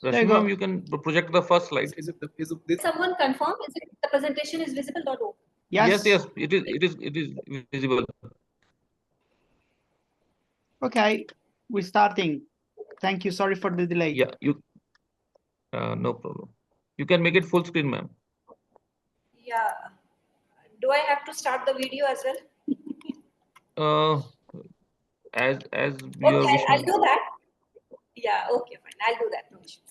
Rashmi ma'am, you can project the first slide. Someone confirm, is it the presentation is visible or no? Yes, yes, it is visible. Okay, we're starting. Thank you. Sorry for the delay. Yeah, no problem. You can make it full screen, ma'am. Yeah. Do I have to start the video as well? As okay, your wish, I'll do that. Yeah, okay, fine. I'll do that. No issues.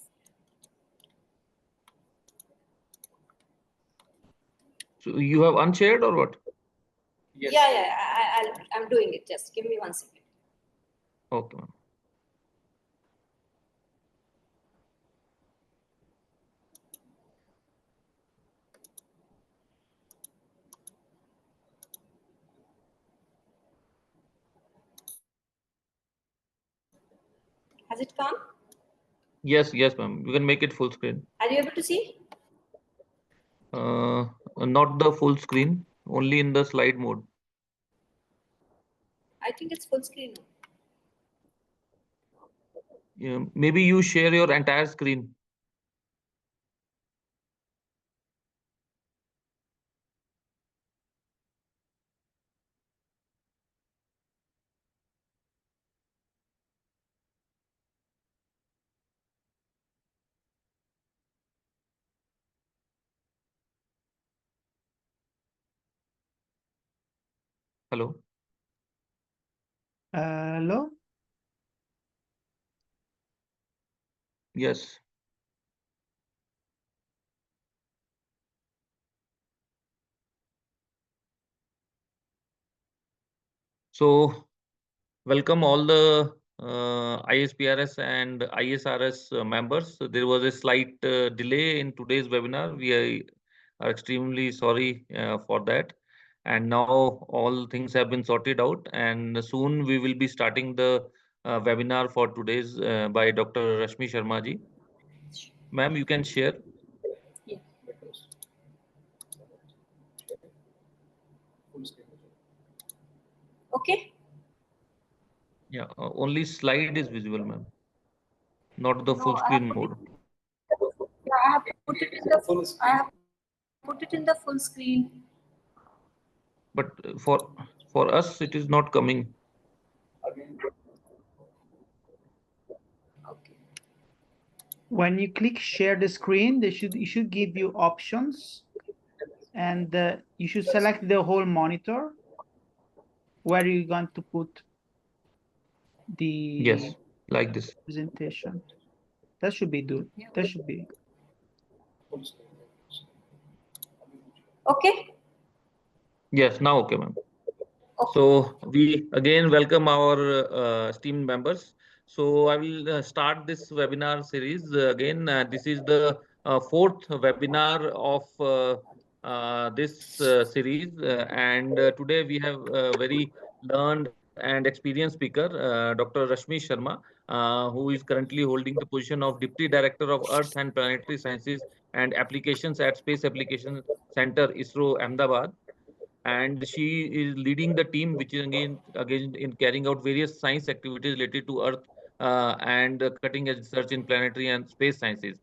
So you have unshared or what? Yes. Yeah, I'm doing it. Just give me 1 second. Okay, ma'am. Has it come? Yes, ma'am. You can make it full screen. Are you able to see? Not the full screen, only in the slide mode. I think it's full screen. Yeah, maybe you share your entire screen. Hello. Hello. Yes. So, welcome all the ISPRS and ISRS members. So there was a slight delay in today's webinar. We are extremely sorry for that. And now all things have been sorted out, and soon we will be starting the webinar for today's by Dr. Rashmi Sharma ji. Ma'am, you can share. Yeah. Okay. Yeah, only slide is visible, ma'am. Not the full screen mode. I have put it in the full screen. But for us, it is not coming. Okay. When you click share the screen, it should give you options, and you should select the whole monitor where you're going to put the like this presentation. That should be good. That should be. Okay. Yes, now okay, ma'am. Okay. So we again welcome our esteemed members. So I will start this webinar series again. This is the fourth webinar of this series, and today we have a very learned and experienced speaker, Dr. Rashmi Sharma, who is currently holding the position of Deputy Director of Earth and Planetary Sciences and Applications at Space Application Center, ISRO, Ahmedabad. And she is leading the team, which is again in carrying out various science activities related to Earth and cutting edge research in planetary and space sciences.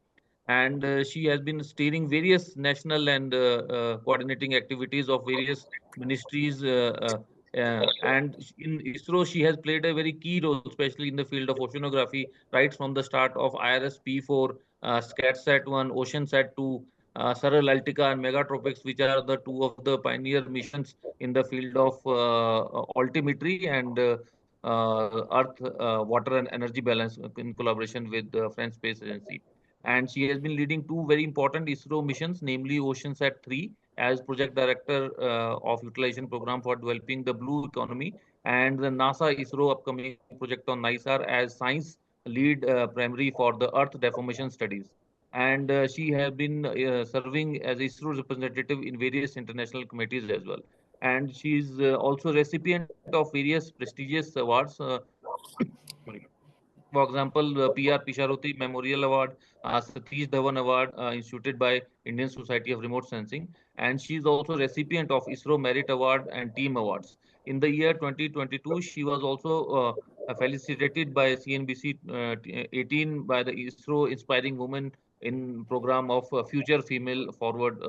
And she has been steering various national and coordinating activities of various ministries. And in ISRO, she has played a very key role, especially in the field of oceanography, right from the start of IRS P4, SCATSAT-1, OceanSat-2, Saral Altica and Megatropics, which are the two of the pioneer missions in the field of altimetry and Earth, water and energy balance in collaboration with the French Space Agency. And she has been leading two very important ISRO missions, namely OceanSat 3 as project director of utilization program for developing the blue economy, and the NASA ISRO upcoming project on NISAR as science lead primary for the Earth deformation studies. And she has been serving as ISRO representative in various international committees as well. And she is also recipient of various prestigious awards. For example, the PR Pisharuti Memorial Award, Satish Dhawan Award, instituted by Indian Society of Remote Sensing, and she is also recipient of ISRO Merit Award and Team Awards. In the year 2022, she was also felicitated by CNBC 18 by the ISRO Inspiring Women in program of Future Female Forward.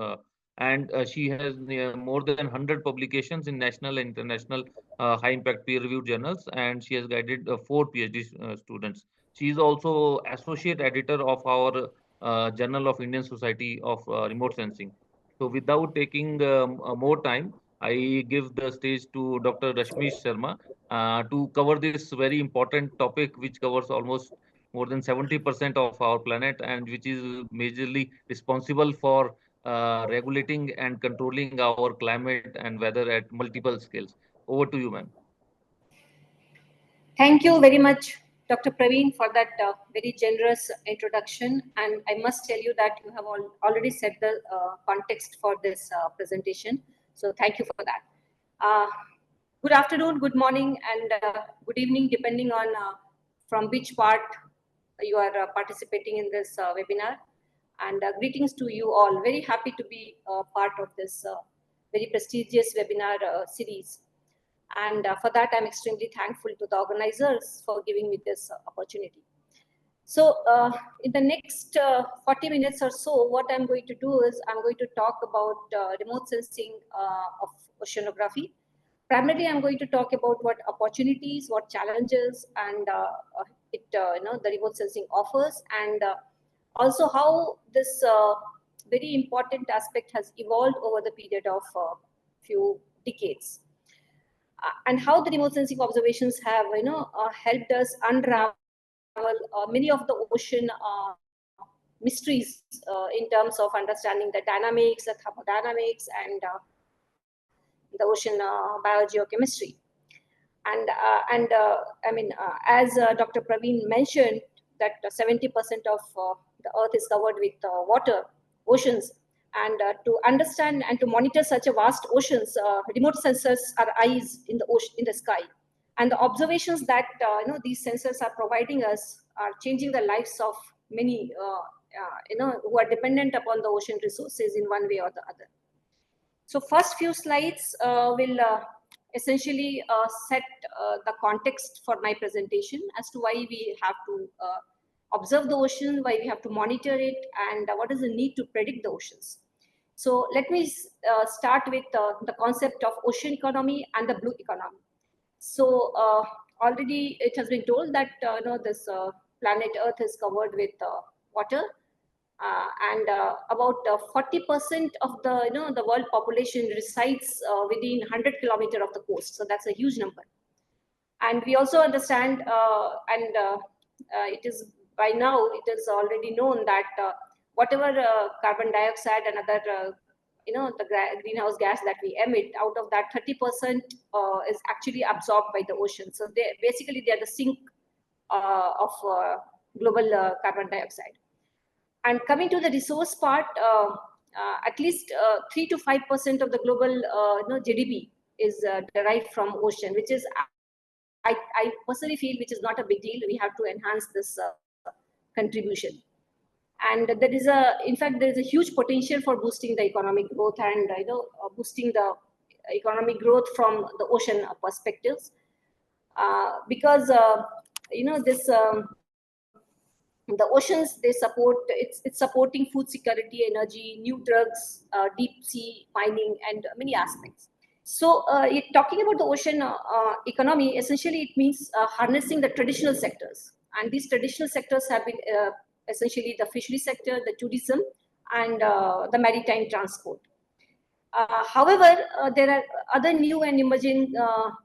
And she has more than 100 publications in national and international high impact peer reviewed journals, and she has guided 4 PhD students. She is also associate editor of our Journal of Indian Society of Remote Sensing. So without taking more time, I give the stage to Dr. Rashmi Sharma to cover this very important topic, which covers almost more than 70% of our planet and which is majorly responsible for regulating and controlling our climate and weather at multiple scales. Over to you, ma'am. Thank you very much, Dr. Praveen, for that very generous introduction. And I must tell you that you have already set the context for this presentation. So thank you for that. Good afternoon, good morning, and good evening, depending on from which part you are participating in this webinar. And greetings to you all. Very happy to be part of this very prestigious webinar series. And for that, I'm extremely thankful to the organizers for giving me this opportunity. So in the next 40 minutes or so, what I'm going to do is I'm going to talk about remote sensing of oceanography. Primarily, I'm going to talk about what opportunities, what challenges, and the remote sensing offers, and also how this very important aspect has evolved over the period of few decades. And how the remote sensing observations have, helped us unravel many of the ocean mysteries in terms of understanding the dynamics, the thermodynamics, and the ocean biogeochemistry. And as Dr. Praveen mentioned, that 70% of the Earth is covered with water, oceans. And to understand and to monitor such a vast oceans, remote sensors are eyes in the ocean, in the sky, and the observations that these sensors are providing us are changing the lives of many who are dependent upon the ocean resources in one way or the other. So first few slides will essentially set the context for my presentation as to why we have to observe the ocean, why we have to monitor it, and what is the need to predict the oceans. So let me start with the concept of ocean economy and the blue economy. So already it has been told that this planet Earth is covered with water, and about 40% of the world population resides within 100 kilometers of the coast. So that's a huge number. And we also understand, it is by now it is already known that whatever carbon dioxide and other the greenhouse gas that we emit, out of that 30% is actually absorbed by the ocean. So they are the sink of global carbon dioxide. And coming to the resource part, at least 3 to 5% of the global GDP is derived from ocean, which is I personally feel which is not a big deal. We have to enhance this contribution. And there is in fact, there is a huge potential for boosting the economic growth and boosting the economic growth from the ocean perspectives, because this the oceans, they support, it's supporting food security, energy, new drugs, deep sea mining, and many aspects. So talking about the ocean economy, essentially it means harnessing the traditional sectors, and these traditional sectors have been essentially the fishery sector, the tourism, and the maritime transport. However, there are other new and emerging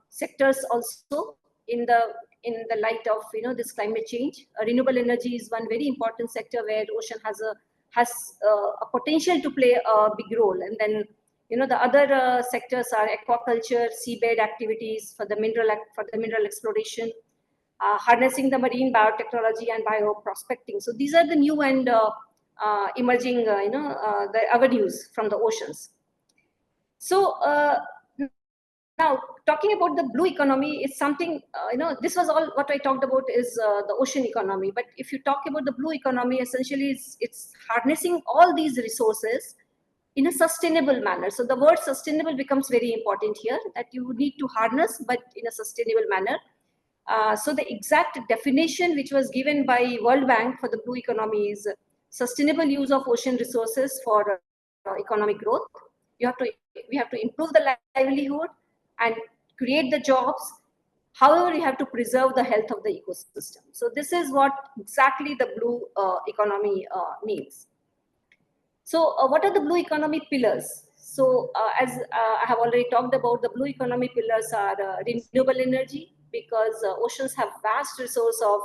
sectors also in the light of this climate change. Renewable energy is one very important sector where the ocean has a potential to play a big role. And then the other sectors are aquaculture, seabed activities for the mineral exploration, harnessing the marine biotechnology and bioprospecting. So these are the new and emerging the avenues from the oceans. So now talking about the blue economy is something, this was all what I talked about is the ocean economy. But if you talk about the blue economy, essentially it's harnessing all these resources in a sustainable manner. So the word sustainable becomes very important here, that you need to harness, but in a sustainable manner. So the exact definition which was given by World Bank for the blue economy is sustainable use of ocean resources for economic growth. We have to improve the livelihood and create the jobs. However, we have to preserve the health of the ecosystem. So this is what exactly the blue economy means. So what are the blue economy pillars? So as I have already talked about, the blue economy pillars are renewable energy, because oceans have vast resource of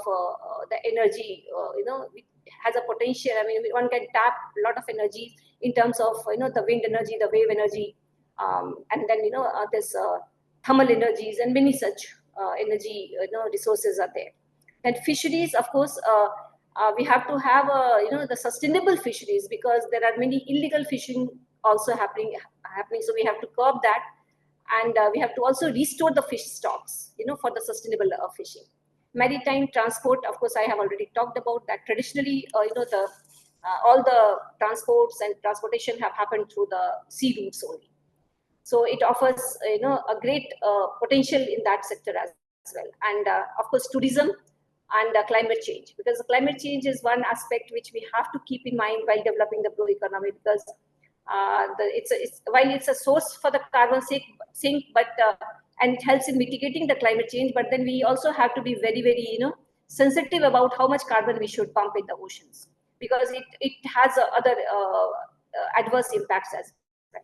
the energy, it has a potential. I mean, one can tap a lot of energy in terms of, the wind energy, the wave energy, and then, this thermal energies and many such energy, resources are there. And fisheries, of course, we have to have, the sustainable fisheries, because there are many illegal fishing also happening. So we have to curb that. And we have to also restore the fish stocks, for the sustainable fishing. Maritime transport, of course, I have already talked about that. Traditionally, all the transports and transportation have happened through the sea routes only. So it offers, a great potential in that sector as well. And of course, tourism and climate change, because climate change is one aspect which we have to keep in mind while developing the blue economy, because while it's a source for the carbon sink, but and it helps in mitigating the climate change, but then we also have to be very, very, sensitive about how much carbon we should pump in the oceans, because it has other adverse impacts as well.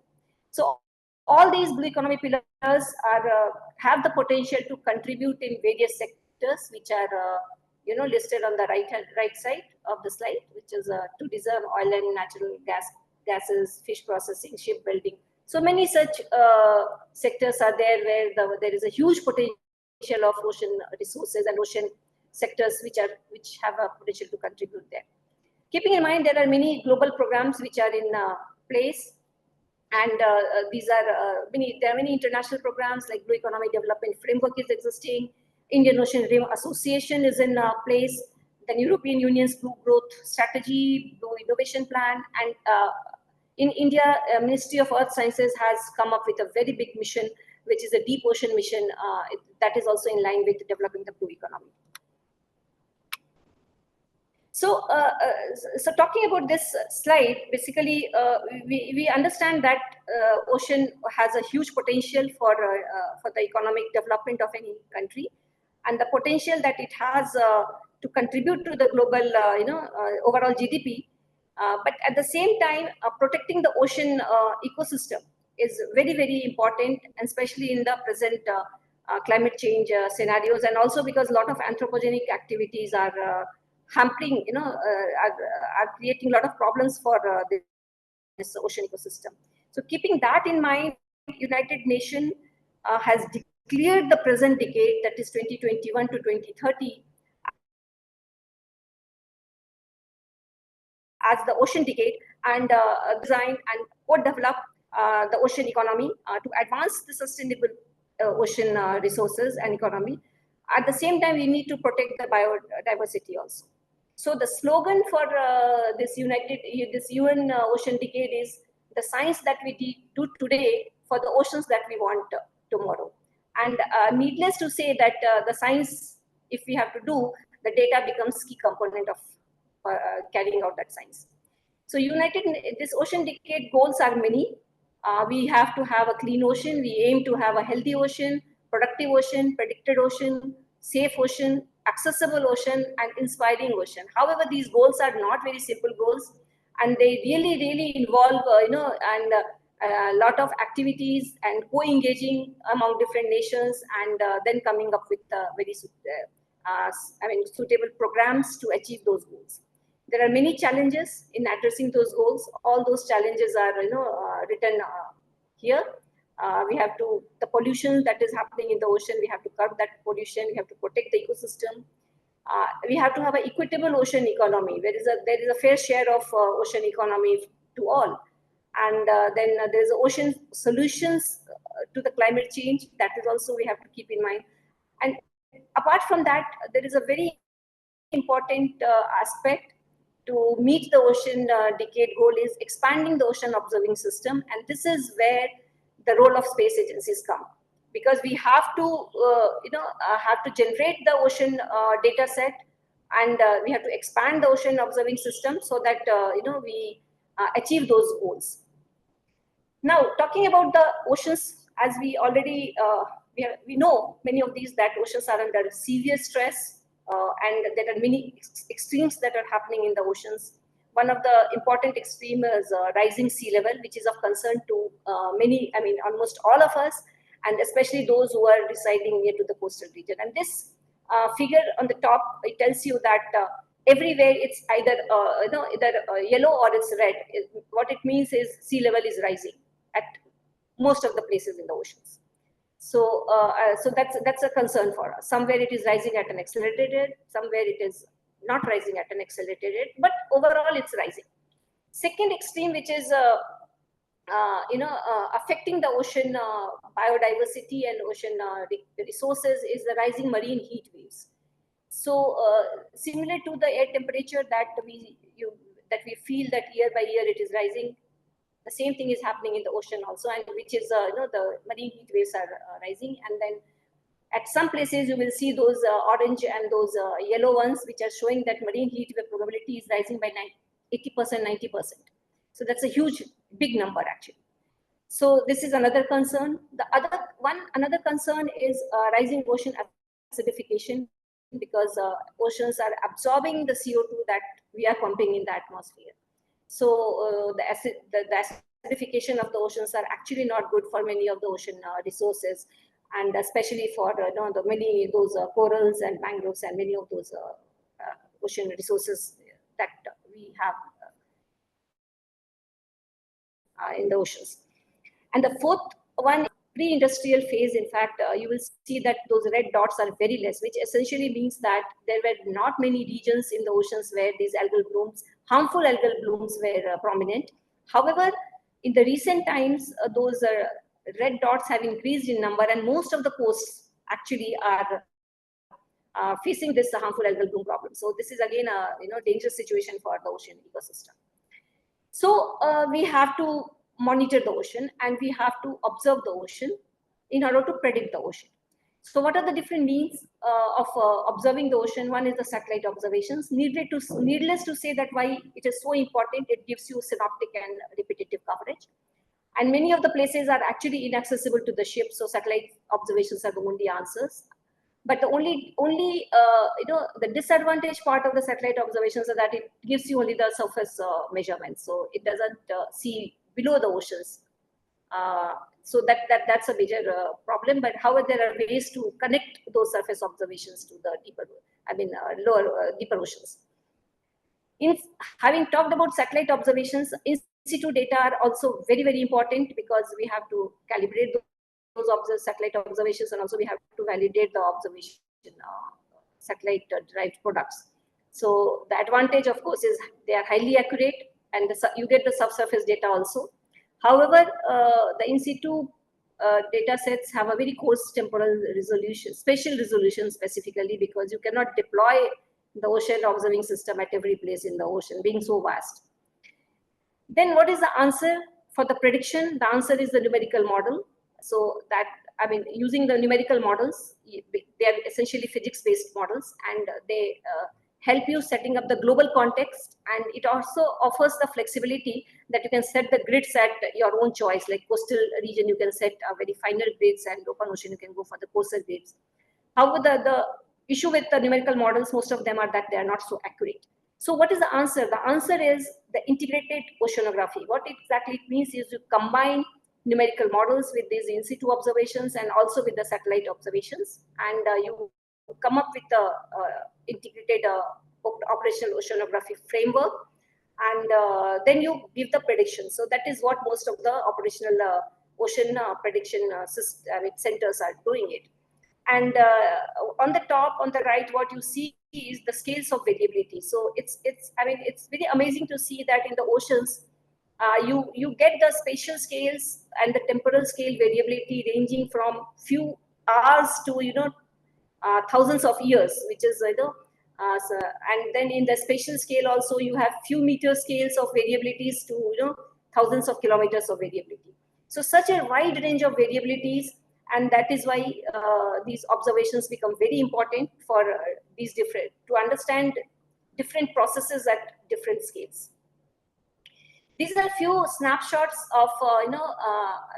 So all these blue economy pillars are have the potential to contribute in various sectors, which are listed on the right side of the slide, which is tourism, oil and natural gases, fish processing, shipbuilding. So many such sectors are there where there is a huge potential of ocean resources and ocean sectors which have a potential to contribute there. Keeping in mind, there are many global programs which are in place, and these are there are many international programs like Blue Economy Development Framework is existing. Indian Ocean Rim Association is in place. The European Union's Blue Growth Strategy, Blue Innovation Plan, and in India, Ministry of Earth Sciences has come up with a very big mission, which is a deep ocean mission that is also in line with developing the blue economy. So, so talking about this slide, basically, we understand that ocean has a huge potential for the economic development of any country, and the potential that it has to contribute to the global, overall GDP. But at the same time, protecting the ocean ecosystem is very, very important, and especially in the present climate change scenarios, and also because a lot of anthropogenic activities are hampering, are creating a lot of problems for this ocean ecosystem. So keeping that in mind, United Nations has declared the present decade, that is 2021 to 2030, as the ocean decade, and design and co-develop the ocean economy to advance the sustainable ocean resources and economy. At the same time, we need to protect the biodiversity also. So the slogan for this UN Ocean Decade is the science that we do today for the oceans that we want tomorrow. And needless to say that the science, if we have to do, the data becomes key component of carrying out that science. So this Ocean Decade goals are many. We have to have a clean ocean. We aim to have a healthy ocean, productive ocean, predicted ocean, safe ocean, accessible ocean, and inspiring ocean. However, these goals are not very simple goals, and they really involve, and a lot of activities and co-engaging among different nations, and then coming up with very suitable programs to achieve those goals. There are many challenges in addressing those goals. All those challenges are, written here. We have to, the pollution that is happening in the ocean, we have to curb that pollution. We have to protect the ecosystem. We have to have an equitable ocean economy. There is a fair share of ocean economy to all. And then there's ocean solutions to the climate change. That is also we have to keep in mind. And apart from that, there is a very important aspect to meet the Ocean Decade goal is expanding the ocean observing system. And this is where the role of space agencies come. because we have to, have to generate the ocean data set, and we have to expand the ocean observing system so that, we achieve those goals. Now, talking about the oceans, as we already, we know many of these, that oceans are under severe stress, and there are many extremes that are happening in the oceans. One of the important extreme is rising sea level, which is of concern to many, almost all of us, and especially those who are residing near to the coastal region. And this figure on the top, it tells you that everywhere it's either yellow or it's red. What it means is sea level is rising at most of the places in the oceans. So, so that's a concern for us. Somewhere it is rising at an accelerated rate, somewhere it is not rising at an accelerated rate, but overall it's rising. Second extreme, which is affecting the ocean biodiversity and ocean resources, is the rising marine heat waves. So similar to the air temperature that we feel that year by year it is rising, the same thing is happening in the ocean also, and which is the marine heat waves are rising. And then at some places you will see those orange and those yellow ones, which are showing that marine heat wave probability is rising by 80%, 90%. So that's a huge, big number actually. So this is another concern. Another concern is rising ocean acidification, because oceans are absorbing the CO2 that we are pumping in the atmosphere. So the acidification of the oceans are actually not good for many of the ocean resources, and especially for many those corals and mangroves and many of those ocean resources that we have in the oceans. And the fourth one, pre-industrial phase, in fact, you will see that those red dots are very less, which essentially means that there were not many regions in the oceans where these algal blooms, harmful algal blooms, were prominent. However, in the recent times, those red dots have increased in number, and most of the coasts actually are facing this harmful algal bloom problem. So this is again a dangerous situation for the ocean ecosystem. So we have to monitor the ocean, and we have to observe the ocean in order to predict the ocean. So what are the different means of observing the ocean? One is the satellite observations. Needless to say that why it is so important, it gives you synoptic and repetitive coverage. And many of the places are actually inaccessible to the ship, so satellite observations are the only answers. But the only the disadvantage part of the satellite observations is that it gives you only the surface measurements, so it doesn't see below the oceans. So that's a major problem. But however, there are ways to connect those surface observations to the deeper, deeper oceans. In having talked about satellite observations, in situ data are also very, very important, because we have to calibrate those satellite observations, and also we have to validate the observation satellite derived products. So the advantage, of course, is they are highly accurate, and you get the subsurface data also. However, the in situ data sets have a very coarse temporal resolution, spatial resolution specifically, because you cannot deploy the ocean observing system at every place in the ocean, being so vast. Then what is the answer for the prediction? The answer is the numerical model. So that, using the numerical models, they are essentially physics-based models, and they help you setting up the global context, and it also offers the flexibility that you can set the grids at your own choice. Like coastal region, you can set very finer grids, and open ocean, you can go for the coarser grids. However, the issue with the numerical models, most of them are that they are not so accurate. So what is the answer? The answer is the integrated oceanography. What exactly it means is you combine numerical models with these in situ observations and also with the satellite observations, and you come up with the integrated operational oceanography framework, and then you give the prediction. So that is what most of the operational ocean prediction centers are doing it. And on the top, on the right, what you see is the scales of variability. So it's very amazing to see that in the oceans, you get the spatial scales and the temporal scale variability ranging from few hours to thousands of years, which is and then in the spatial scale also you have few meter scales of variabilities to thousands of kilometers of variability. So such a wide range of variabilities, And that is why these observations become very important for to understand different processes at different scales. These are few snapshots of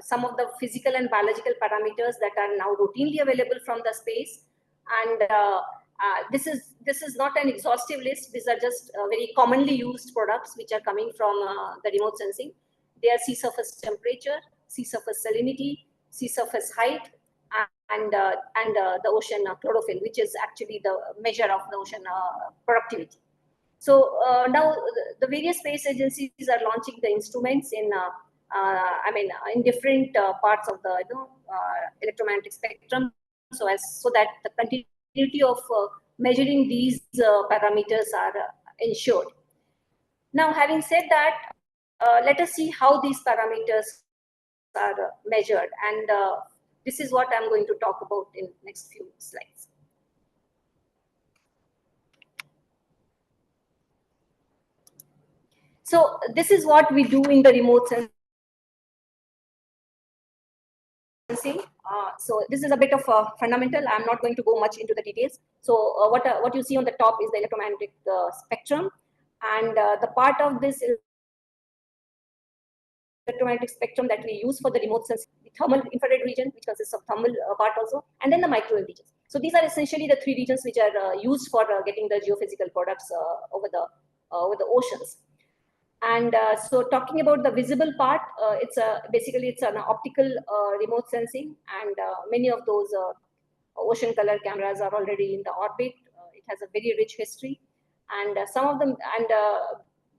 some of the physical and biological parameters that are now routinely available from the space. And this is not an exhaustive list. These are just very commonly used products which are coming from the remote sensing. They are sea surface temperature, sea surface salinity, sea surface height, and the ocean chlorophyll, which is actually the measure of the ocean productivity. So now the various space agencies are launching the instruments in, in different parts of the electromagnetic spectrum, so that the continuity of measuring these parameters are ensured. Now, having said that, let us see how these parameters are measured, and this is what I'm going to talk about in next few slides. So this is what we do in the remote sensing. So this is a bit of a fundamental. I'm not going to go much into the details. So what you see on the top is the electromagnetic spectrum, and the part of this electromagnetic spectrum that we use for the remote sensing, the thermal infrared region, which consists of thermal part also, and then the microwave regions. So these are essentially the three regions which are used for getting the geophysical products over the oceans. And so talking about the visible part, basically it's an optical remote sensing, and many of those ocean color cameras are already in the orbit. It has a very rich history, and some of them, and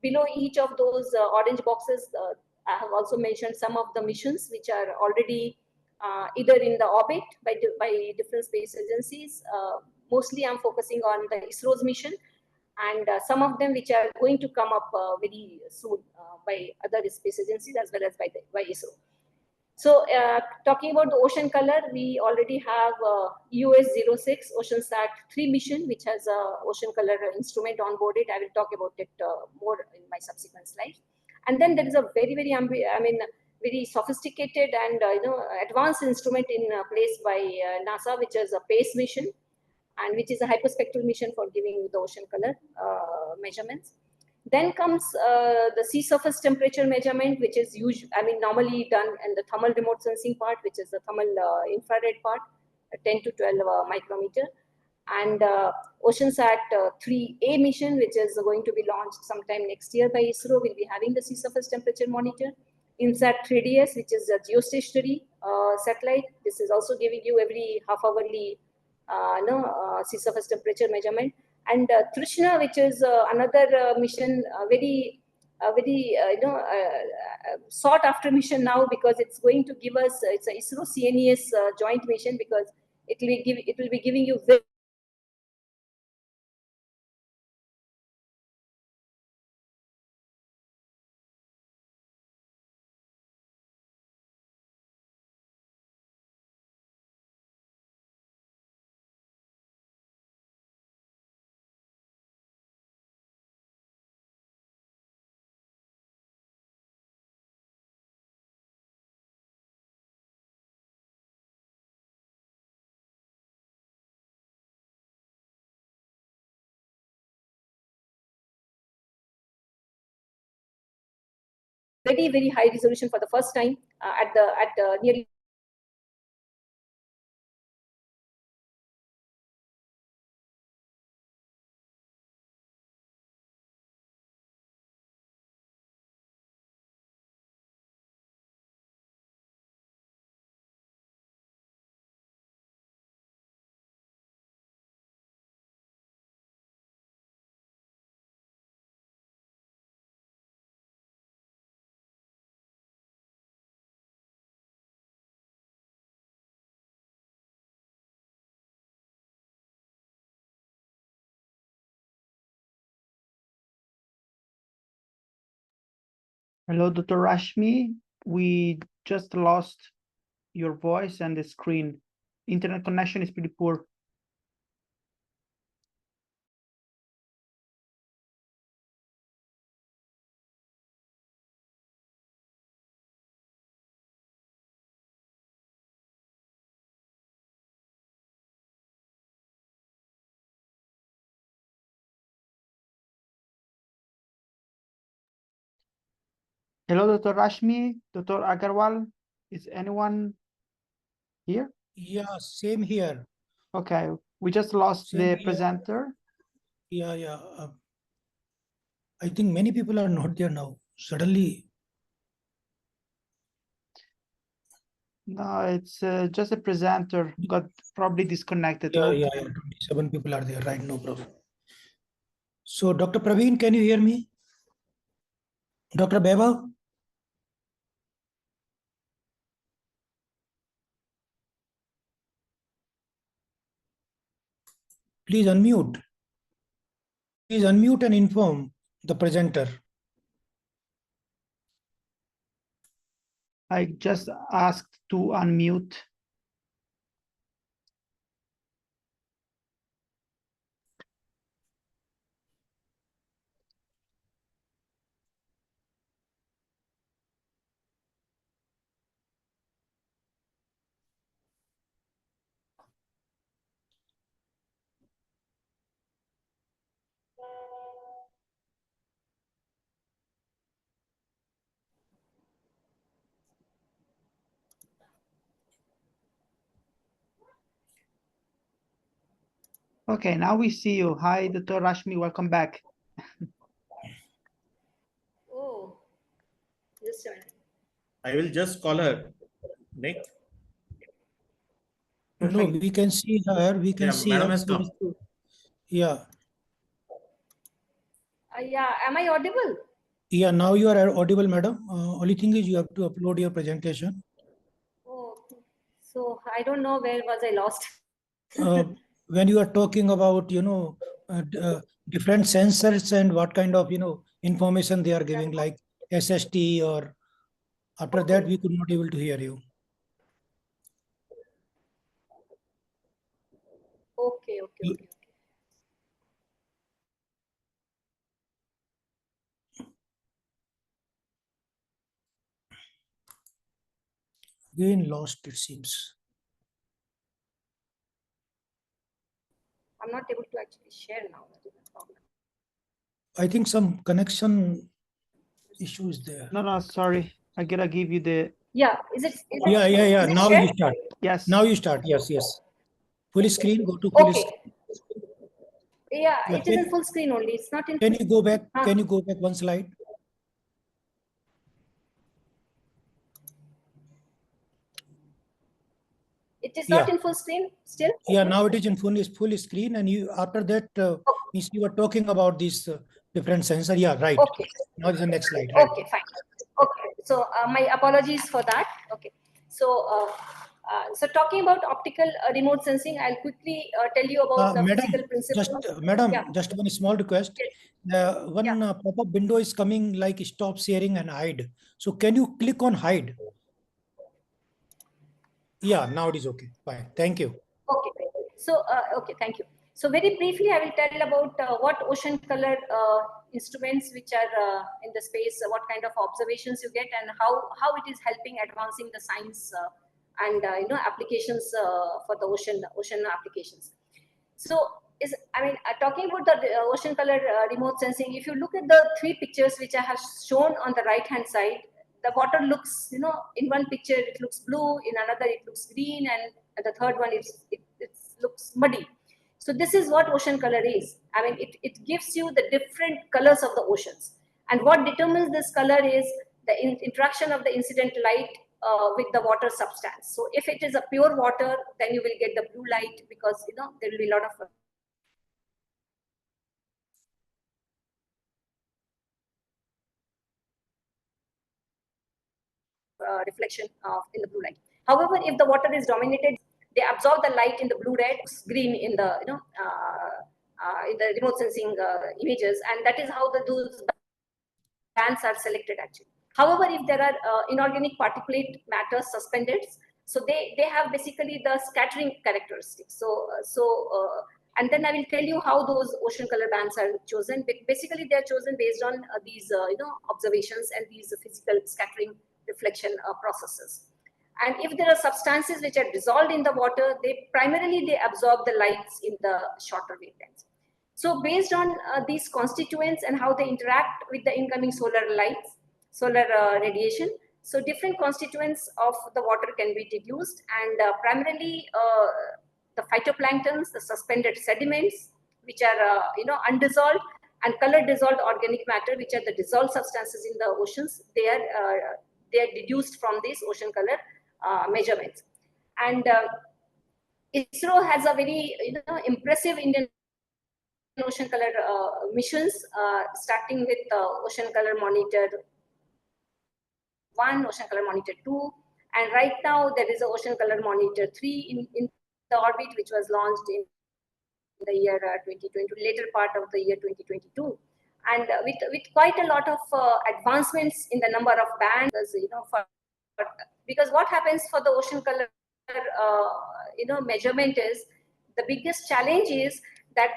below each of those orange boxes, I have also mentioned some of the missions which are already either in the orbit by different space agencies. Mostly I'm focusing on the ISRO's mission, and some of them which are going to come up very soon by other space agencies as well as by ISRO. So talking about the ocean color, we already have EOS-06 OceanSat 3 mission, which has a ocean color instrument on board it. I will talk about it more in my subsequent slides. And then there is a very sophisticated and advanced instrument in place by NASA, which is a PACE mission, and which is a hyperspectral mission for giving you the ocean color measurements. Then comes the sea surface temperature measurement, which is normally done in the thermal remote sensing part, which is the thermal infrared part, 10 to 12 micrometer. And OceanSat 3A mission, which is going to be launched sometime next year by ISRO, will be having the sea surface temperature monitor. INSAT 3DS, which is a geostationary satellite. This is also giving you every half-hourly sea surface temperature measurement. And Trishna, which is another mission, very sought after mission now, because it's going to give us, it's a ISRO CNES joint mission, because it will be giving you very very high resolution for the first time at nearly Hello, Dr. Rashmi. We just lost your voice and the screen. Internet connection is pretty poor. Hello, Dr. Rashmi, Dr. Agarwal. Is anyone here? Yeah, same here. Okay, we just lost Same the here. presenter. Yeah. I think many people are not there now. Suddenly, No, it's just a presenter got probably disconnected. yeah. 27 people are there, right? No problem. So, Dr. Praveen, can you hear me? Dr. Vaibhav? Please unmute. Please unmute and inform the presenter. I just asked to unmute. Okay, now we see you. Hi, Dr. Rashmi, welcome back. Oh, just a minute. I will just call her. Nick. No, Perfect. we can see her. We can Yeah, see madam her. has come. Yeah. Yeah, am I audible? Yeah, now you are audible, madam. Only thing is you have to upload your presentation. Oh, so I don't know where was I lost. When you are talking about, different sensors and what kind of, information they are giving, like SST, or after that, we could not able to hear you. Okay. Again lost, it seems. I'm not able to actually share now. That is the problem. I think some connection issue is there. No, sorry. I gotta give you the. Yeah, is it? Yeah. Is it Now shared? you start. Yes. Now you start. Yes. Full screen. Go to full screen. Yeah, Yeah, it is in full screen only. It's not in. Can you go back? Huh. Can you go back one slide? It is not Yeah. in full screen still. Yeah, now it is in full screen, and you after that means you were talking about these different sensor. Yeah, right. Okay. Now is the next slide. Right. Okay, fine. Okay, so my apologies for that. Okay, so so talking about optical remote sensing, I'll quickly tell you about the Madam, physical principles. just one small request. One pop-up window is coming like stop sharing and hide. So can you click on hide? Yeah, now it is okay. Fine. Thank you. Okay, so okay, thank you. So very briefly, I will tell about what ocean color instruments which are in the space, what kind of observations you get, and how it is helping advancing the science and applications for the ocean applications. So talking about the ocean color remote sensing, if you look at the three pictures which I have shown on the right hand side, the water looks, in one picture it looks blue, in another it looks green, and the third one it looks muddy. So this is what ocean color is. I mean, it gives you the different colors of the oceans. And what determines this color is the interaction of the incident light with the water substance. So if it is a pure water, then you will get the blue light, because there will be a lot of reflection in the blue light. However, if the water is dominated, they absorb the light in the blue red, green in the in the remote sensing images, and that is how those bands are selected actually. However, if there are inorganic particulate matter suspended, so they have basically the scattering characteristics. And then I will tell you how those ocean color bands are chosen. Basically, they are chosen based on these observations and these physical scattering reflection processes. And if there are substances which are dissolved in the water, they primarily absorb the lights in the shorter wavelengths. So based on these constituents and how they interact with the incoming solar lights, solar radiation. So different constituents of the water can be deduced, and primarily the phytoplanktons, the suspended sediments, which are undissolved, and color dissolved organic matter, which are the dissolved substances in the oceans. They are deduced from these ocean color measurements. And ISRO has a very impressive Indian ocean color missions, starting with Ocean Color Monitor 1, Ocean Color Monitor 2, and right now there is a Ocean Color Monitor 3 in the orbit, which was launched in the year 2020, later part of the year 2022, and with quite a lot of advancements in the number of bands, because what happens for the ocean color measurement is, the biggest challenge is that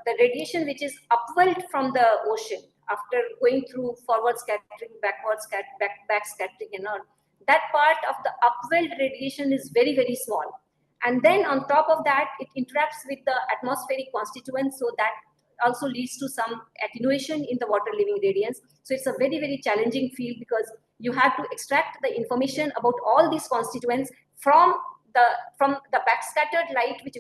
the radiation which is upwelled from the ocean after going through forward scattering, backward back scattering and all, that part of the upwelled radiation is very, very small. And then on top of that, it interacts with the atmospheric constituents, so that also leads to some attenuation in the water living radiance. So it's a very, very challenging field, because you have to extract the information about all these constituents from the backscattered light, which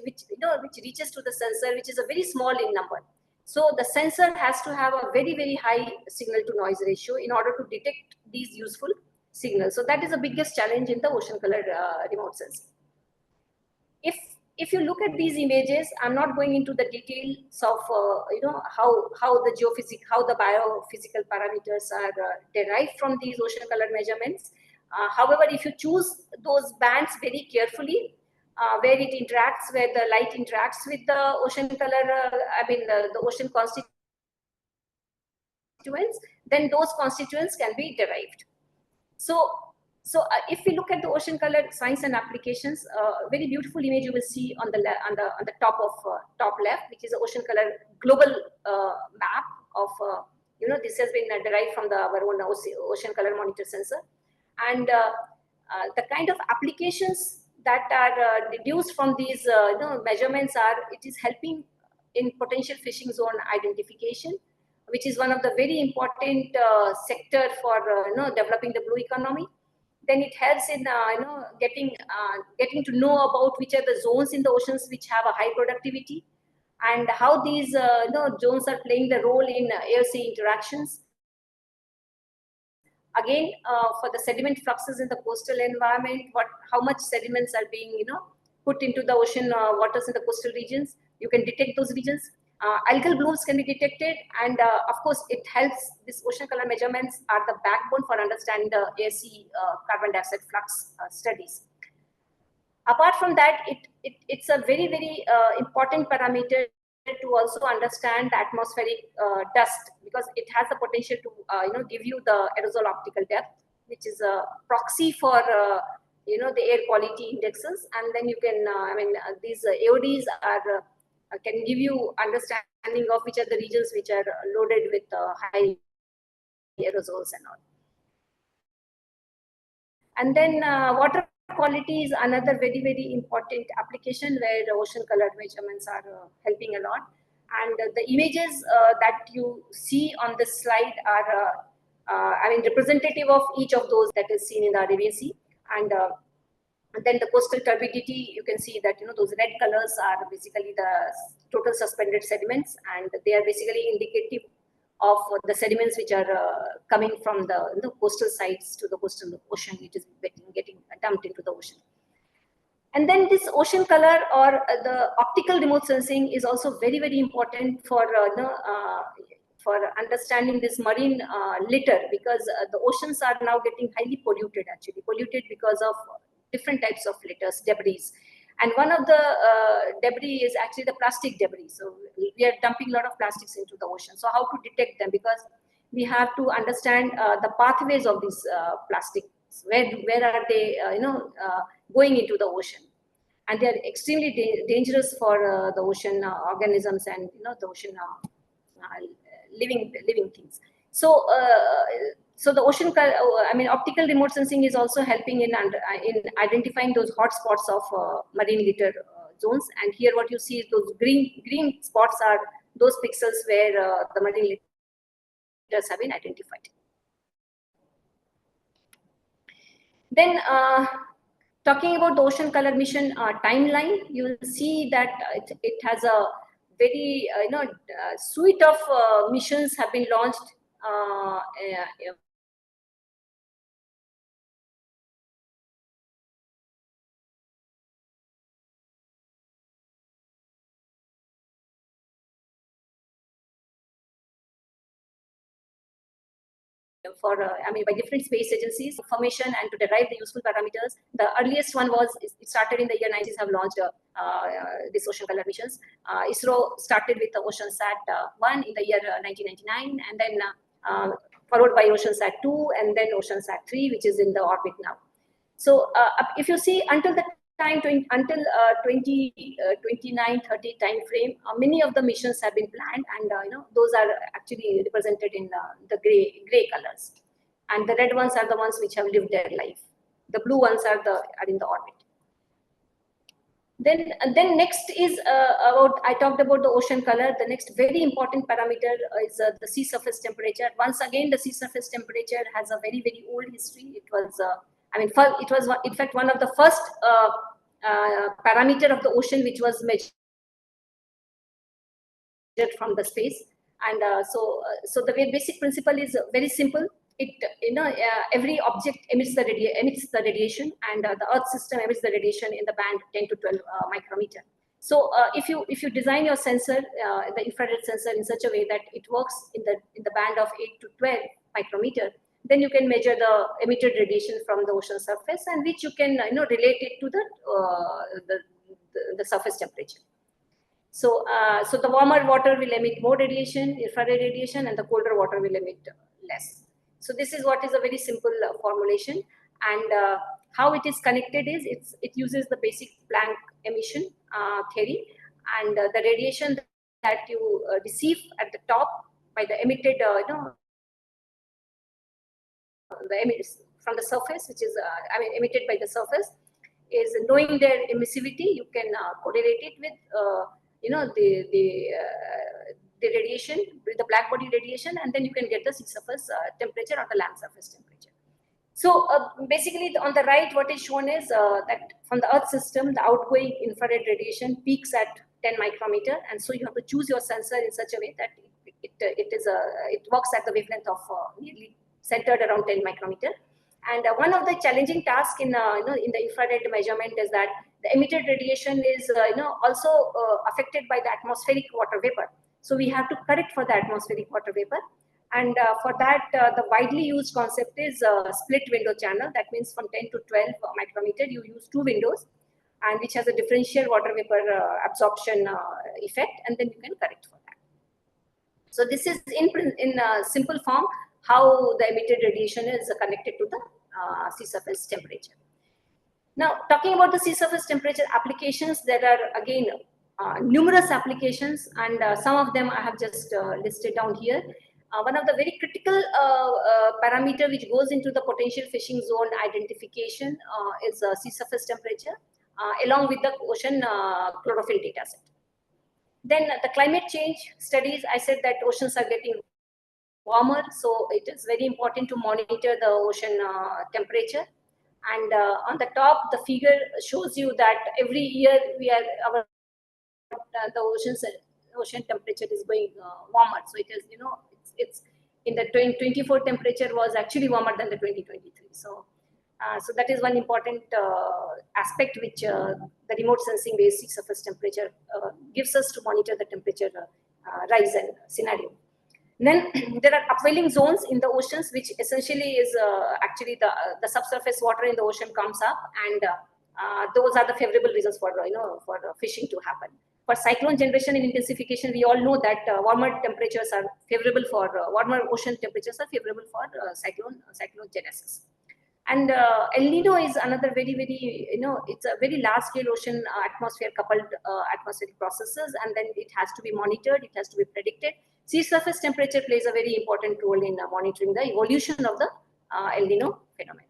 reaches to the sensor, which is a very small in number. So the sensor has to have a very, very high signal to noise ratio in order to detect these useful signals. So that is the biggest challenge in the ocean color remote sensing. If you look at these images, I'm not going into the details of how the biophysical parameters are derived from these ocean color measurements. However, if you choose those bands very carefully, where it interacts, where the light interacts with the ocean color, the ocean constituents, then those constituents can be derived. So if we look at the ocean color science and applications, a very beautiful image you will see on the top left, which is the ocean color global map of this has been derived from our own ocean color monitor sensor, and the kind of applications that are deduced from these measurements it is helping in potential fishing zone identification, which is one of the very important sector for developing the blue economy. Then it helps in getting to know about which are the zones in the oceans which have a high productivity, and how these zones are playing the role in air-sea interactions. Again, for the sediment fluxes in the coastal environment, how much sediments are being put into the ocean waters in the coastal regions, you can detect those regions. Algal blooms can be detected, and of course it helps. These ocean color measurements are the backbone for understanding the air-sea carbon dioxide flux studies. Apart from that, it's a very, very important parameter to also understand the atmospheric dust, because it has the potential to give you the aerosol optical depth, which is a proxy for the air quality indexes. And then you can these AODs are can give you understanding of which are the regions which are loaded with high aerosols and all. And then water quality is another very, very important application where the ocean color measurements are helping a lot. And the images that you see on this slide are representative of each of those that is seen in the Arabian Sea. And then the coastal turbidity, you can see that those red colors are basically the total suspended sediments, and they are basically indicative of the sediments which are coming from the coastal sites to the coastal ocean, which is getting dumped into the ocean. And then this ocean color or the optical remote sensing is also very, very important for understanding this marine litter, because the oceans are now getting highly polluted because of different types of litters, debris. And one of the debris is actually the plastic debris. So we are dumping a lot of plastics into the ocean. So how to detect them? Because we have to understand the pathways of these plastics. Where are they going into the ocean? And they are extremely dangerous for the ocean organisms and the ocean living things. So so the ocean, optical remote sensing is also helping in identifying those hot spots of marine litter zones. And here what you see is those green spots are those pixels where the marine litters have been identified. Then talking about the ocean color mission timeline, you will see that it has a very suite of missions have been launched for by different space agencies, information and to derive the useful parameters. The earliest one was, it started in the year 90s, have launched this ocean color missions. ISRO started with the OceanSat 1 in the year 1999, and then followed by OceanSat 2, and then OceanSat 3, which is in the orbit now. So if you see, until the time until 2029-30 time frame, many of the missions have been planned, and those are actually represented in the gray colors, and the red ones are the ones which have lived their life. The blue ones are in the orbit. Then next is I talked about the ocean color. The next very important parameter is the sea surface temperature. Once again, the sea surface temperature has a very, very old history. It was it was in fact one of the first parameter of the ocean which was measured from the space. And so the basic principle is very simple. Every object emits the radiation, and the Earth system emits the radiation in the band 10 to 12 micrometer. So if you design your sensor, the infrared sensor, in such a way that it works in the band of 8 to 12 micrometer, then you can measure the emitted radiation from the ocean surface, and which you can relate it to the surface temperature. So so the warmer water will emit more radiation, infrared radiation, and the colder water will emit less. So this is what is a very simple formulation, and how it is connected is it uses the basic Planck emission theory, and the radiation that you receive at the top by the emitted from the surface, which is emitted by the surface, is knowing their emissivity. You can correlate it with the radiation, with the black body radiation, and then you can get the sea surface temperature or the land surface temperature. So basically, on the right, what is shown is that from the Earth system, the outgoing infrared radiation peaks at 10 micrometer, and so you have to choose your sensor in such a way that it works at the wavelength of nearly centered around 10 micrometer. And one of the challenging tasks in the infrared measurement is that the emitted radiation is also affected by the atmospheric water vapor. So we have to correct for the atmospheric water vapor. And for that, the widely used concept is split window channel. That means from 10 to 12 micrometer, you use 2 windows, and which has a differential water vapor absorption effect, and then you can correct for that. So this is in simple form how the emitted radiation is connected to the sea surface temperature. Now, talking about the sea surface temperature applications, there are again numerous applications, and some of them I have just listed down here. One of the very critical parameter which goes into the potential fishing zone identification is sea surface temperature, along with the ocean chlorophyll data set. Then the climate change studies, I said that oceans are getting warmer, so it is very important to monitor the ocean temperature. And on the top, the figure shows you that every year the ocean temperature is going warmer. So it is, it's in the 2024 temperature was actually warmer than the 2023. So so that is one important aspect which the remote sensing based sea surface temperature gives us to monitor the temperature rise and scenario. Then there are upwelling zones in the oceans, which essentially is actually the subsurface water in the ocean comes up, and those are the favorable reasons for for fishing to happen. For cyclone generation and intensification, we all know that warmer temperatures are favorable for warmer ocean temperatures are favorable for cyclone genesis. And El Nino is another very, very, it's a very large scale ocean atmosphere coupled atmospheric processes, and then it has to be monitored, it has to be predicted. Sea surface temperature plays a very important role in monitoring the evolution of the El Nino phenomena.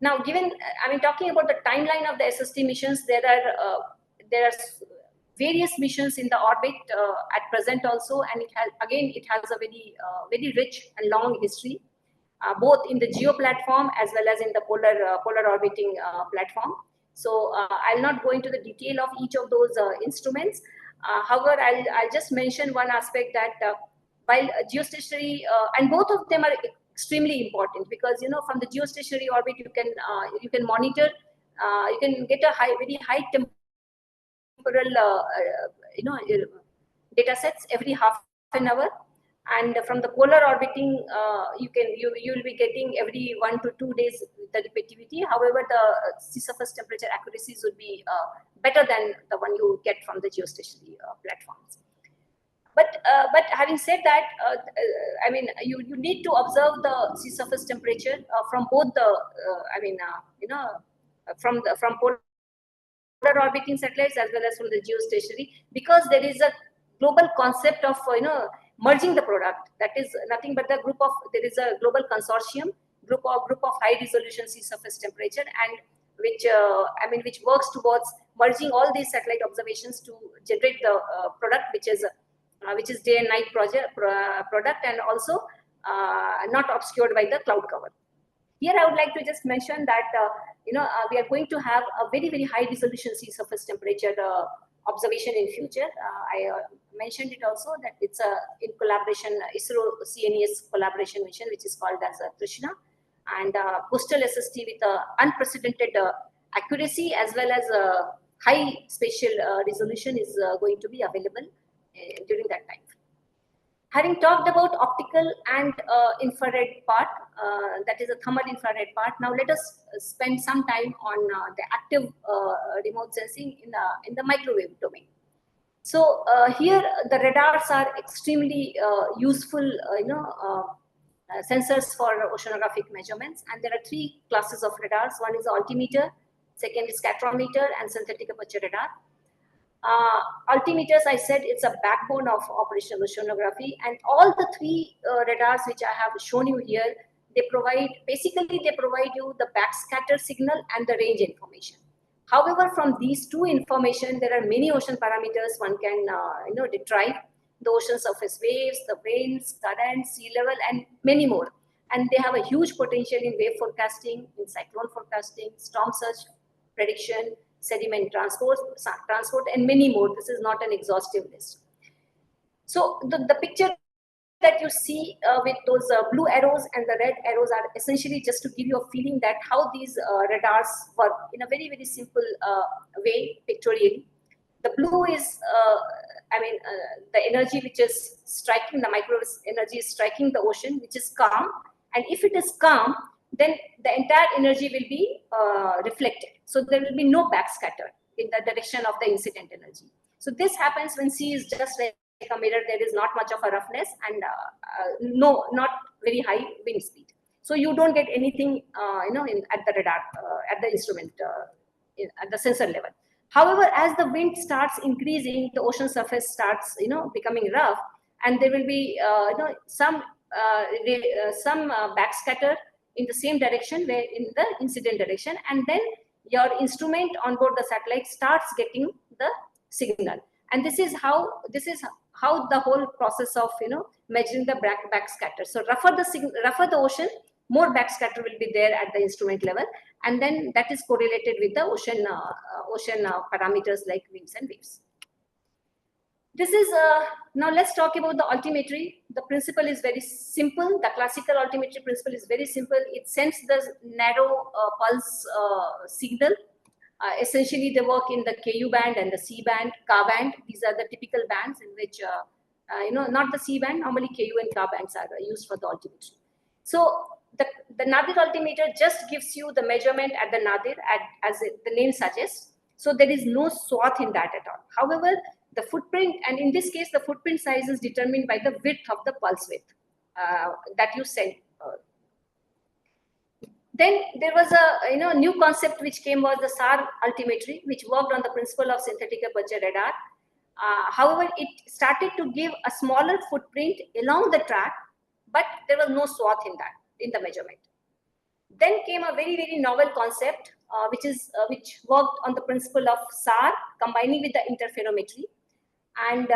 Now, talking about the timeline of the SST missions, there are various missions in the orbit at present also, and it has a very, very rich and long history. both in the geo platform as well as in the polar orbiting platform. So I'll not go into the detail of each of those instruments. However, I'll just mention one aspect that while geostationary, and both of them are extremely important, because from the geostationary orbit you can monitor, you can get a very high temporal data sets every half an hour, and from the polar orbiting you'll be getting every 1 to 2 days the repetitivity. However, the sea surface temperature accuracies would be better than the one you get from the geostationary platforms. But having said that, I mean, you need to observe the sea surface temperature from both the from polar orbiting satellites as well as from the geostationary, because there is a global concept of merging the product. That is nothing but there is a global consortium group of high resolution sea surface temperature, and which works towards merging all these satellite observations to generate the product, which is day and night product, and also not obscured by the cloud cover. Here I would like to just mention that we are going to have a very, very high resolution sea surface temperature observation in future. I mentioned it also that it's in collaboration, ISRO CNES collaboration mission, which is called as Krishna, and coastal SST with unprecedented accuracy as well as high spatial resolution is going to be available during that time. Having talked about optical and infrared part, that is a thermal infrared part, now let us spend some time on the active remote sensing in the microwave domain. So here the radars are extremely useful, sensors for oceanographic measurements, and there are 3 classes of radars. One is altimeter, second is spectrometer, and synthetic aperture radar. Altimeters, I said, it's a backbone of operational oceanography, and all the 3 radars which I have shown you here, they provide you the backscatter signal and the range information. However, from these 2 information, there are many ocean parameters one can derive: the ocean surface waves, the winds, currents, sea level, and many more. And they have a huge potential in wave forecasting, in cyclone forecasting, storm surge prediction, sediment transport, and many more. This is not an exhaustive list. So the picture that you see with those blue arrows and the red arrows are essentially just to give you a feeling that how these radars work in a very, very simple way, pictorially. The blue is, the energy which is striking, the microwave energy is striking the ocean, which is calm. And if it is calm, then the entire energy will be reflected. So there will be no backscatter in the direction of the incident energy. So this happens when sea is just like a mirror. There is not much of a roughness and not very high wind speed. So you don't get anything, at the radar, at the instrument, at the sensor level. However, as the wind starts increasing, the ocean surface starts, becoming rough, and there will be, some backscatter in the same direction, where in the incident direction, and then your instrument on board the satellite starts getting the signal. And this is how the whole process of measuring the backscatter. So rougher the ocean, more backscatter will be there at the instrument level, and then that is correlated with the ocean parameters like winds and waves. This is now let's talk about the altimetry. The principle is very simple. The classical altimetry principle is very simple. It sends the narrow pulse signal. Essentially, they work in the Ku band and the C band, Ka band. These are the typical bands in which not the C band. Normally, Ku and Ka bands are used for the altimetry. So the nadir altimeter just gives you the measurement at the nadir, as the name suggests. So there is no swath in that at all. However, the footprint, and in this case, the footprint size is determined by the width of the pulse width that you send. Then there was a new concept which came, was the SAR altimetry, which worked on the principle of synthetic aperture radar. However, it started to give a smaller footprint along the track, but there was no swath in the measurement. Then came a very, very novel concept, which worked on the principle of SAR combining with the interferometry. And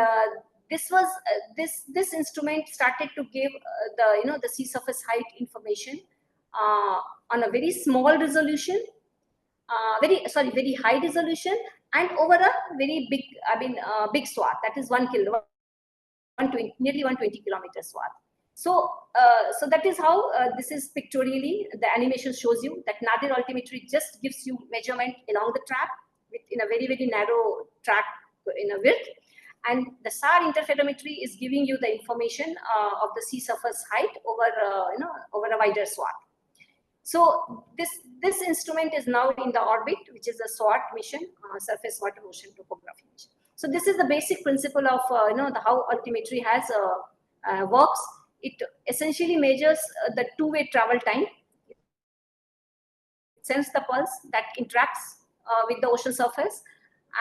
this instrument started to give the sea surface height information on a very small resolution, very high resolution, and over a very big, big swath, that is 1 kilo, nearly 120 kilometer swath. So, so that is how this is pictorially, the animation shows you that nadir altimetry just gives you measurement along the track in a very, very narrow track in a width. And the SAR interferometry is giving you the information of the sea surface height over, over a wider swath. So this instrument is now in the orbit, which is a SWOT mission, Surface Water Ocean Topography mission. So this is the basic principle of how altimetry has works. It essentially measures the two-way travel time. It sends the pulse that interacts with the ocean surface,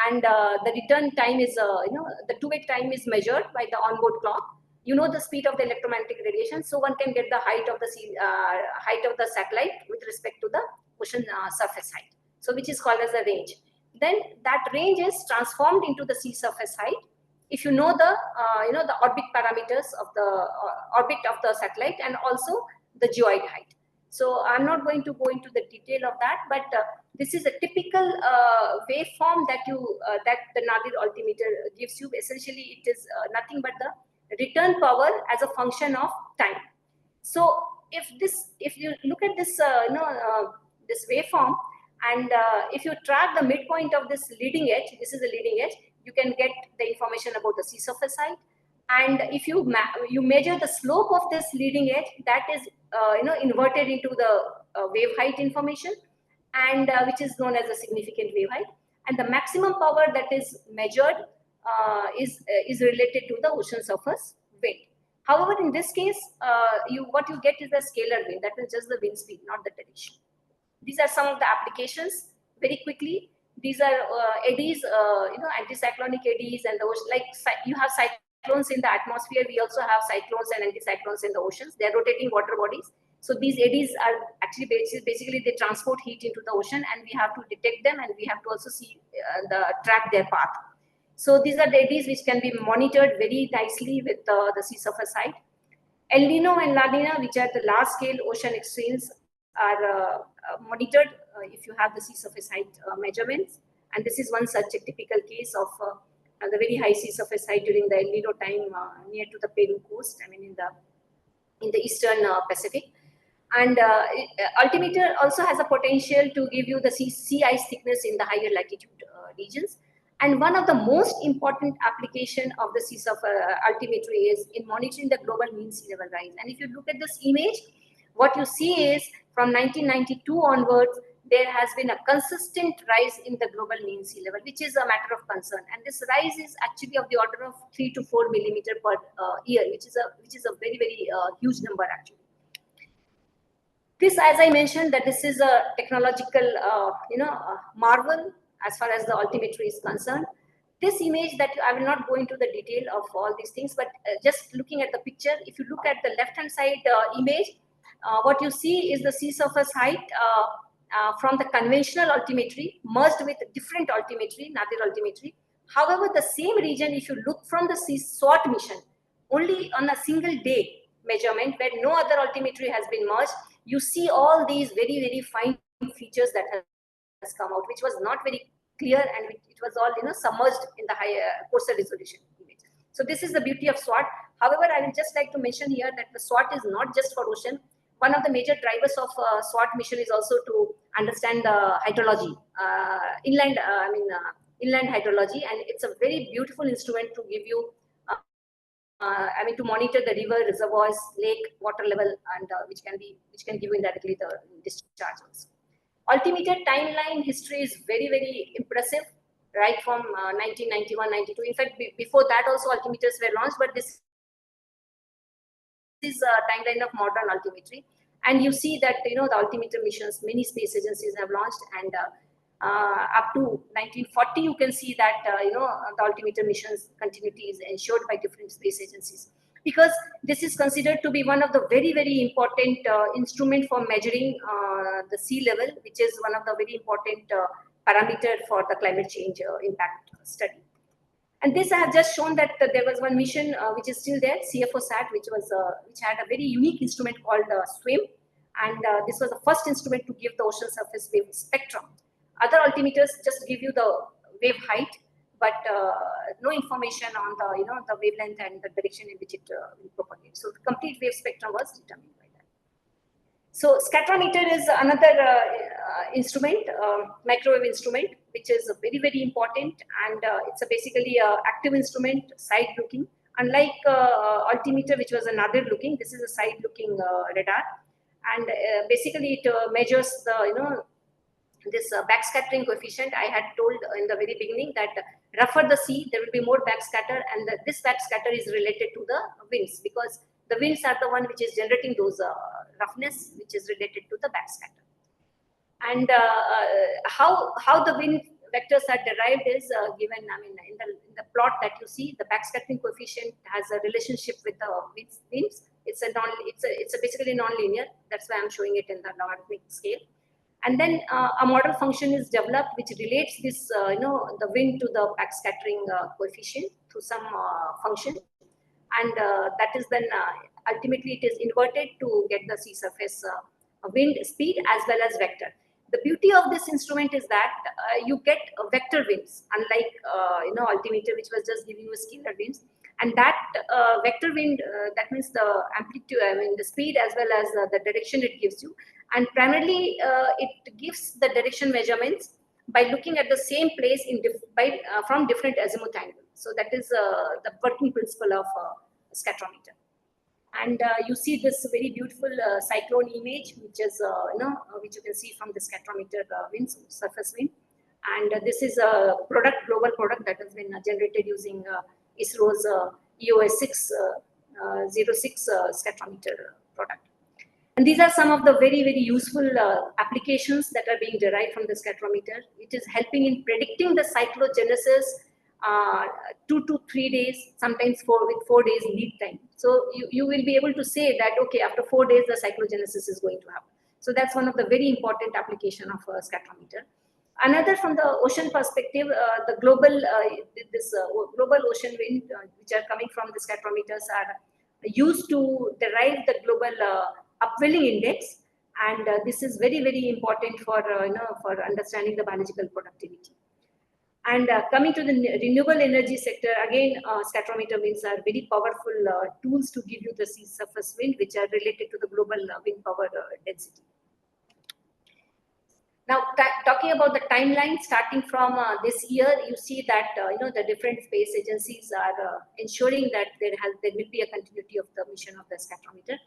and the return time is the two-way time is measured by the onboard clock. You know the speed of the electromagnetic radiation, so one can get the height of the satellite with respect to the ocean surface height. So which is called as a range. Then that range is transformed into the sea surface height if you know the the orbit parameters of the orbit of the satellite and also the geoid height. So I'm not going to go into the detail of that, but this is a typical waveform that that the nadir altimeter gives you. Essentially, it is nothing but the return power as a function of time. So if you look at this this waveform, and if you track the midpoint of this leading edge, this is the leading edge, you can get the information about the sea surface height. And if you measure the slope of this leading edge, that is inverted into the wave height information, and which is known as a significant wave height. And the maximum power that is measured is related to the ocean surface wind. However, in this case, what you get is the scalar wind, that is just the wind speed, not the direction. These are some of the applications. Very quickly, these are eddies, anticyclonic eddies, and the ocean, like you have cyclones in the atmosphere. We also have cyclones and anticyclones in the oceans. They are rotating water bodies. So these eddies are actually basically they transport heat into the ocean, and we have to detect them, and we have to also see track their path. So these are the eddies which can be monitored very nicely with the sea surface height. El Nino and La Nina, which are the large scale ocean extremes, are monitored if you have the sea surface height measurements. And this is one such a typical case of the very high sea surface height during the El Nino time near to the Peru coast, in the eastern Pacific. And altimeter also has a potential to give you the sea ice thickness in the higher latitude regions. And one of the most important application of the sea surface altimetry is in monitoring the global mean sea level rise. And if you look at this image, what you see is from 1992 onwards, there has been a consistent rise in the global mean sea level, which is a matter of concern. And this rise is actually of the order of 3 to 4 millimeter per year, which is a very, very huge number actually. This, as I mentioned, that this is a technological, marvel as far as the altimetry is concerned. This image that I will not go into the detail of all these things, but just looking at the picture, if you look at the left-hand side image, what you see is the sea surface height from the conventional altimetry merged with different altimetry, nadir altimetry. However, the same region, if you look from the SWOT mission, only on a single day measurement where no other altimetry has been merged, you see all these very, very fine features that has come out, which was not very clear, and it was all submerged in the higher, coarser resolution image. So this is the beauty of SWOT. However, I would just like to mention here that the SWOT is not just for ocean. One of the major drivers of SWOT mission is also to understand the hydrology, inland hydrology, and it's a very beautiful instrument to give you, to monitor the river, reservoirs, lake, water level, and which can give you indirectly the discharge also. Altimeter timeline history is very, very impressive, right from 1991, 92. In fact, before that also altimeters were launched, but this is a timeline of modern altimetry. And you see that, the altimeter missions, many space agencies have launched, and up to 1940, you can see that, the altimeter missions continuity is ensured by different space agencies, because this is considered to be one of the very, very important instrument for measuring the sea level, which is one of the very important parameter for the climate change impact study. And this I have just shown that there was one mission which is still there, CFO-SAT, which had a very unique instrument called SWIM, and this was the first instrument to give the ocean surface wave spectrum. Other altimeters just give you the wave height, but no information on the wavelength and the direction in which it will propagate. So the complete wave spectrum was determined by that. So spectrometer is another instrument, microwave instrument, which is very, very important, and it's basically an active instrument, side-looking. Unlike altimeter, which was another looking, this is a side-looking radar, and basically it measures the this backscattering coefficient. I had told in the very beginning that rougher the sea, there will be more backscatter, and this backscatter is related to the winds, because the winds are the one which is generating those roughness, which is related to the backscatter. And how the wind vectors are derived is given. I mean, in the plot that you see, the backscattering coefficient has a relationship with the winds. It's basically non-linear. That's why I'm showing it in the logarithmic scale. And then a model function is developed which relates this, the wind to the backscattering coefficient through some function, and that is then ultimately it is inverted to get the sea surface wind speed as well as vector. The beauty of this instrument is that you get vector winds, unlike altimeter, which was just giving you scalar winds. And that vector wind, that means the amplitude, I mean the speed as well as the direction it gives you. And primarily, it gives the direction measurements by looking at the same place from different azimuth angles. So that is the working principle of spectrometer. And you see this very beautiful cyclone image, which is which you can see from the spectrometer winds, surface wind. And this is a global product that has been generated using ISRO's EOS 606 spectrometer product. And these are some of the very, very useful applications that are being derived from the spectrometer. It is helping in predicting the cyclogenesis 2 to 3 days, sometimes with 4 days lead time. So you will be able to say that, okay, after 4 days, the cyclogenesis is going to happen. So that's one of the very important application of a spectrometer. Another, from the ocean perspective, the global global ocean wind, which are coming from the spectrometers, are used to derive the global upwelling index, and this is very, very important for for understanding the biological productivity. And coming to the renewable energy sector, again, spectrometer winds are very powerful tools to give you the sea surface wind, which are related to the global wind power density. Now, talking about the timeline, starting from this year, you see that the different space agencies are ensuring that there will be a continuity of the mission of the spectrometer,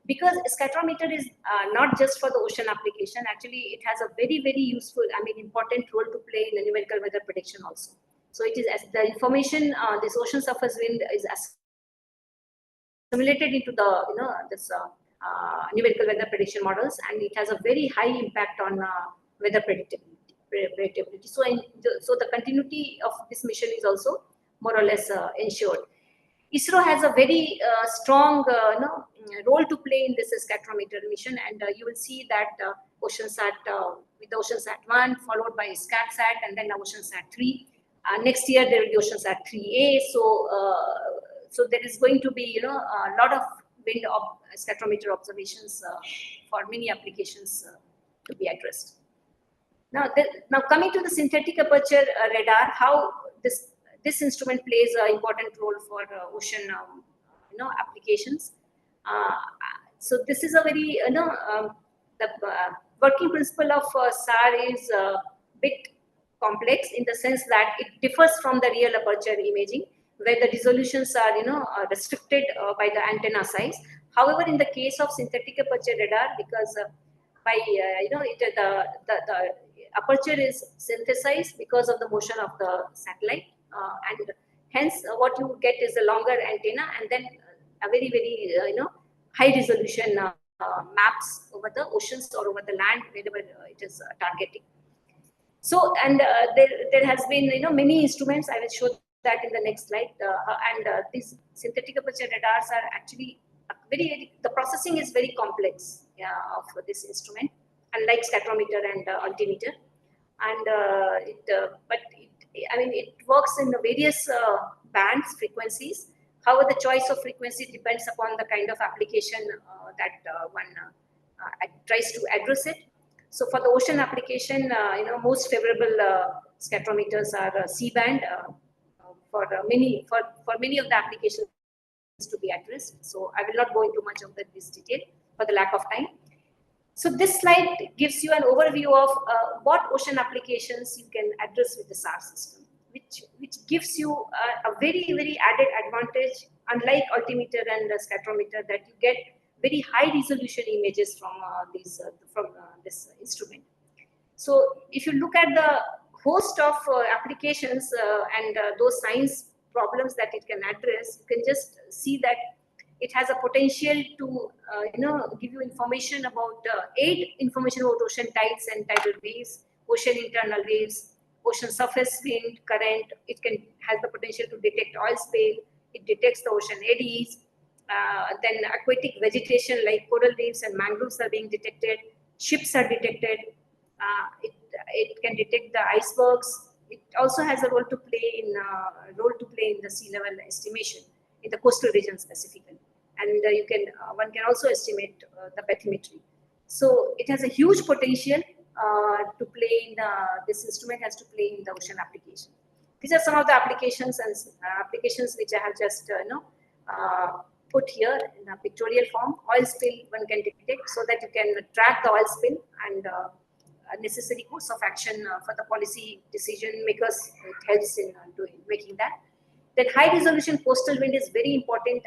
because spectrometer is not just for the ocean application. Actually, it has a very, very useful, important role to play in the numerical weather prediction also. So it is, as the information, this ocean surface wind is assimilated into the this numerical weather prediction models, and it has a very high impact on weather predictability. So the continuity of this mission is also more or less ensured. ISRO has a very strong role to play in this spectrometer mission, and you will see that OceanSat with the OceanSat 1 followed by SCATSat, and then OceanSat 3. Next year there will be OceanSat 3A. So there is going to be a lot of wind spectrometer observations for many applications to be addressed. Now coming to the synthetic aperture radar, how this instrument plays an important role for ocean applications. So this is a very the working principle of SAR is a bit complex in the sense that it differs from the real aperture imaging, where the resolutions are restricted by the antenna size. However, in the case of synthetic aperture radar, because by the aperture is synthesized because of the motion of the satellite, and hence what you get is a longer antenna, and then a very, very high resolution maps over the oceans or over the land wherever it is targeting. So, and there has been many instruments. I will show that in the next slide. And these synthetic aperture radars are actually the processing is very complex of this instrument, unlike spectrometer and altimeter. And I mean, it works in the various bands, frequencies. However, the choice of frequency depends upon the kind of application that one tries to address it. So for the ocean application, most favorable spectrometers are C-band for many of the applications to be addressed. So I will not go into much of this detail for the lack of time. So this slide gives you an overview of what ocean applications you can address with the SAR system, which gives you a very, very added advantage, unlike altimeter and spectrometer, that you get very high resolution images from this instrument. So if you look at the host of applications and those science problems that it can address, you can just see that it has a potential to give you information about information about ocean tides and tidal waves, ocean internal waves, ocean surface wind, current. It has the potential to detect oil spill. It detects the ocean eddies. Then aquatic vegetation like coral reefs and mangroves are being detected. Ships are detected. It can detect the icebergs. It also has a role to play in the sea level estimation in the coastal region specifically, and one can also estimate the bathymetry. So it has a huge potential to play in this instrument has to play in the ocean application. These are some of the applications which I have just put here in a pictorial form. Oil spill one can detect so that you can track the oil spill and necessary course of action for the policy decision makers. It helps in making that. Then high resolution coastal wind is very important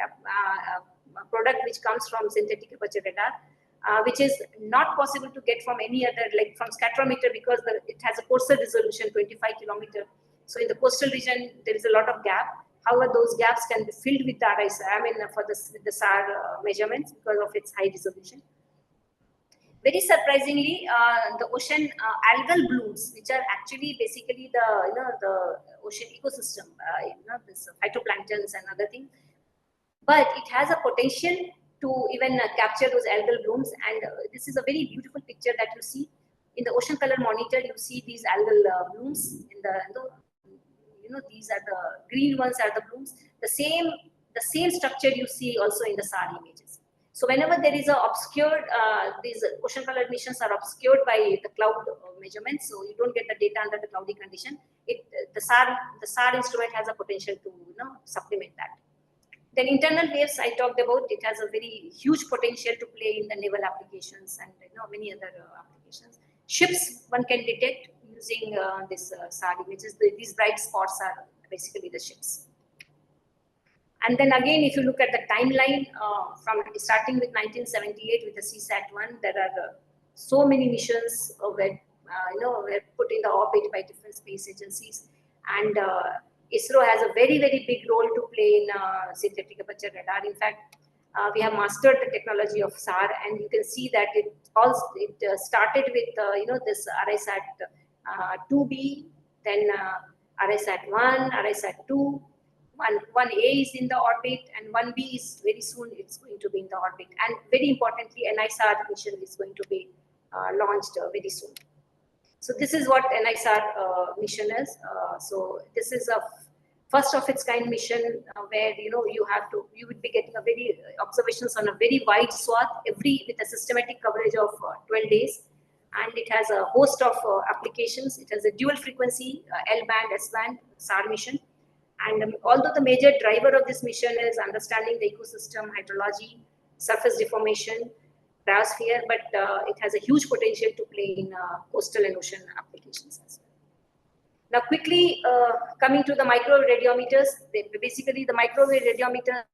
product which comes from synthetic aperture radar, which is not possible to get from any other, like from spectrometer, because it has a coastal resolution 25 kilometer. So in the coastal region there is a lot of gap. However, those gaps can be filled with the SAR measurements because of its high resolution. Very surprisingly, the ocean algal blooms, which are actually basically the ocean ecosystem, this phytoplanktons and other things, but it has a potential to even capture those algal blooms. And this is a very beautiful picture that you see in the ocean color monitor. You see these algal blooms in these are the green ones are the blooms. The same structure you see also in the SAR images. So whenever there is a obscured, these ocean color emissions are obscured by the cloud measurements, so you don't get the data under the cloudy condition. The SAR instrument has a potential to supplement that. Then internal waves I talked about. It has a very huge potential to play in the naval applications and many other applications. Ships one can detect using this SAR images. These bright spots are basically the ships. And then again, if you look at the timeline from starting with 1978 with the CSAT-1, there are so many missions were put in the orbit by different space agencies, and ISRO has a very, very big role to play in synthetic aperture radar. In fact, we have mastered the technology of SAR, and you can see that it started with this RISAT 2B, then RISAT 1, RISAT 2. One A is in the orbit, and 1B is very soon it's going to be in the orbit. And very importantly, NISR mission is going to be launched very soon. So this is what NISR mission is. So this is a first of its kind mission where you would be getting a very observations on a very wide swath with a systematic coverage of 12 days. And it has a host of applications. It has a dual frequency L-band, S-band SAR mission. And although the major driver of this mission is understanding the ecosystem, hydrology, surface deformation, Hydrosphere, but it has a huge potential to play in coastal and ocean applications as well. Now, quickly coming to the microwave radiometers, basically the microwave radiometers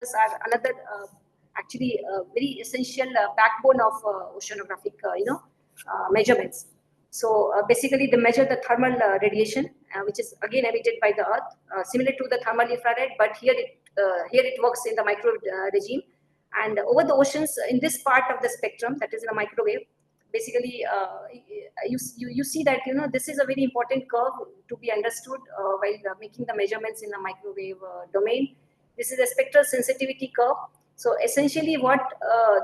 are another actually very essential backbone of oceanographic measurements. So basically they measure the thermal radiation, which is again emitted by the Earth, similar to the thermal infrared, but here it works in the microwave regime. And over the oceans, in this part of the spectrum, that is in a microwave, basically you see that this is a very important curve to be understood while making the measurements in the microwave domain. This is a spectral sensitivity curve. So essentially what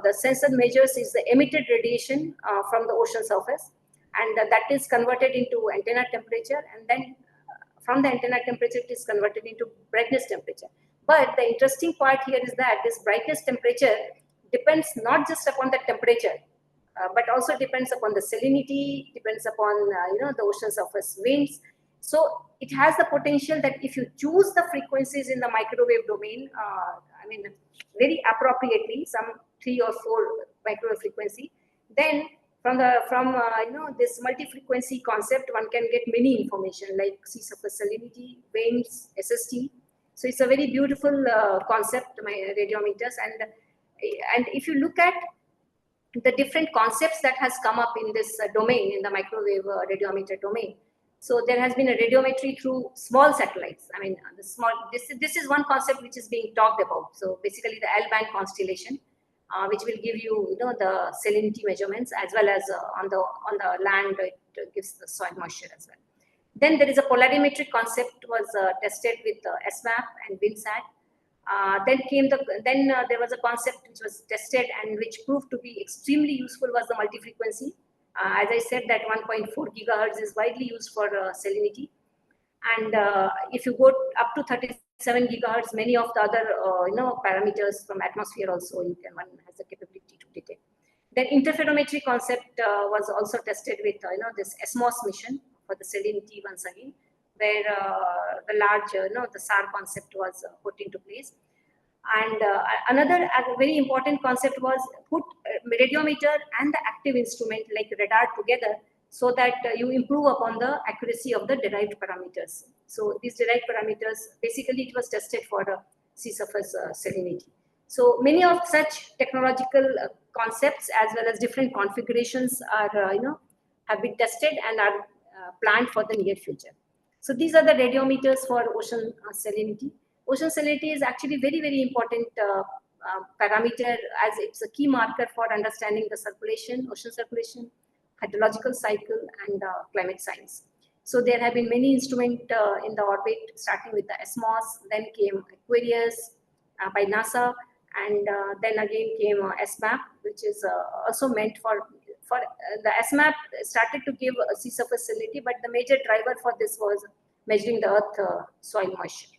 the sensor measures is the emitted radiation from the ocean surface, and that is converted into antenna temperature, and then from the antenna temperature it is converted into brightness temperature. But the interesting part here is that this brightness temperature depends not just upon the temperature, but also depends upon the salinity, depends upon the ocean surface winds. So it has the potential that if you choose the frequencies in the microwave domain, very appropriately, some 3 or 4 microwave frequency, then from this multi-frequency concept, one can get many information like sea surface salinity, winds, SST. So it's a very beautiful concept, my radiometers, and if you look at the different concepts that has come up in this domain, in the microwave radiometer domain. So there has been a radiometry through small satellites. This is one concept which is being talked about. So basically the L-band constellation, which will give you, the salinity measurements, as well as on the land it gives the soil moisture as well. Then there is a polarimetric concept was tested with SMAP and WinSat. Then there was a concept which was tested and which proved to be extremely useful was the multi-frequency. As I said, that 1.4 gigahertz is widely used for salinity. And if you go up to 37 gigahertz, many of the other parameters from atmosphere also one has the capability to detect. Then interferometry concept was also tested with this SMOS mission for the salinity once again, where the large the SAR concept was put into place. And another very important concept was put radiometer and the active instrument like radar together, so that you improve upon the accuracy of the derived parameters. So these derived parameters, basically it was tested for sea surface salinity. So many of such technological concepts as well as different configurations are have been tested and are planned for the near future. So these are the radiometers for ocean salinity. Ocean salinity is actually very, very important parameter, as it's a key marker for understanding the circulation, ocean circulation, hydrological cycle, and climate science. So there have been many instruments in the orbit, starting with the SMOS, then came Aquarius by NASA, and then again came SMAP, which is also meant for the SMAP started to give a sea surface salinity, but the major driver for this was measuring the earth soil moisture.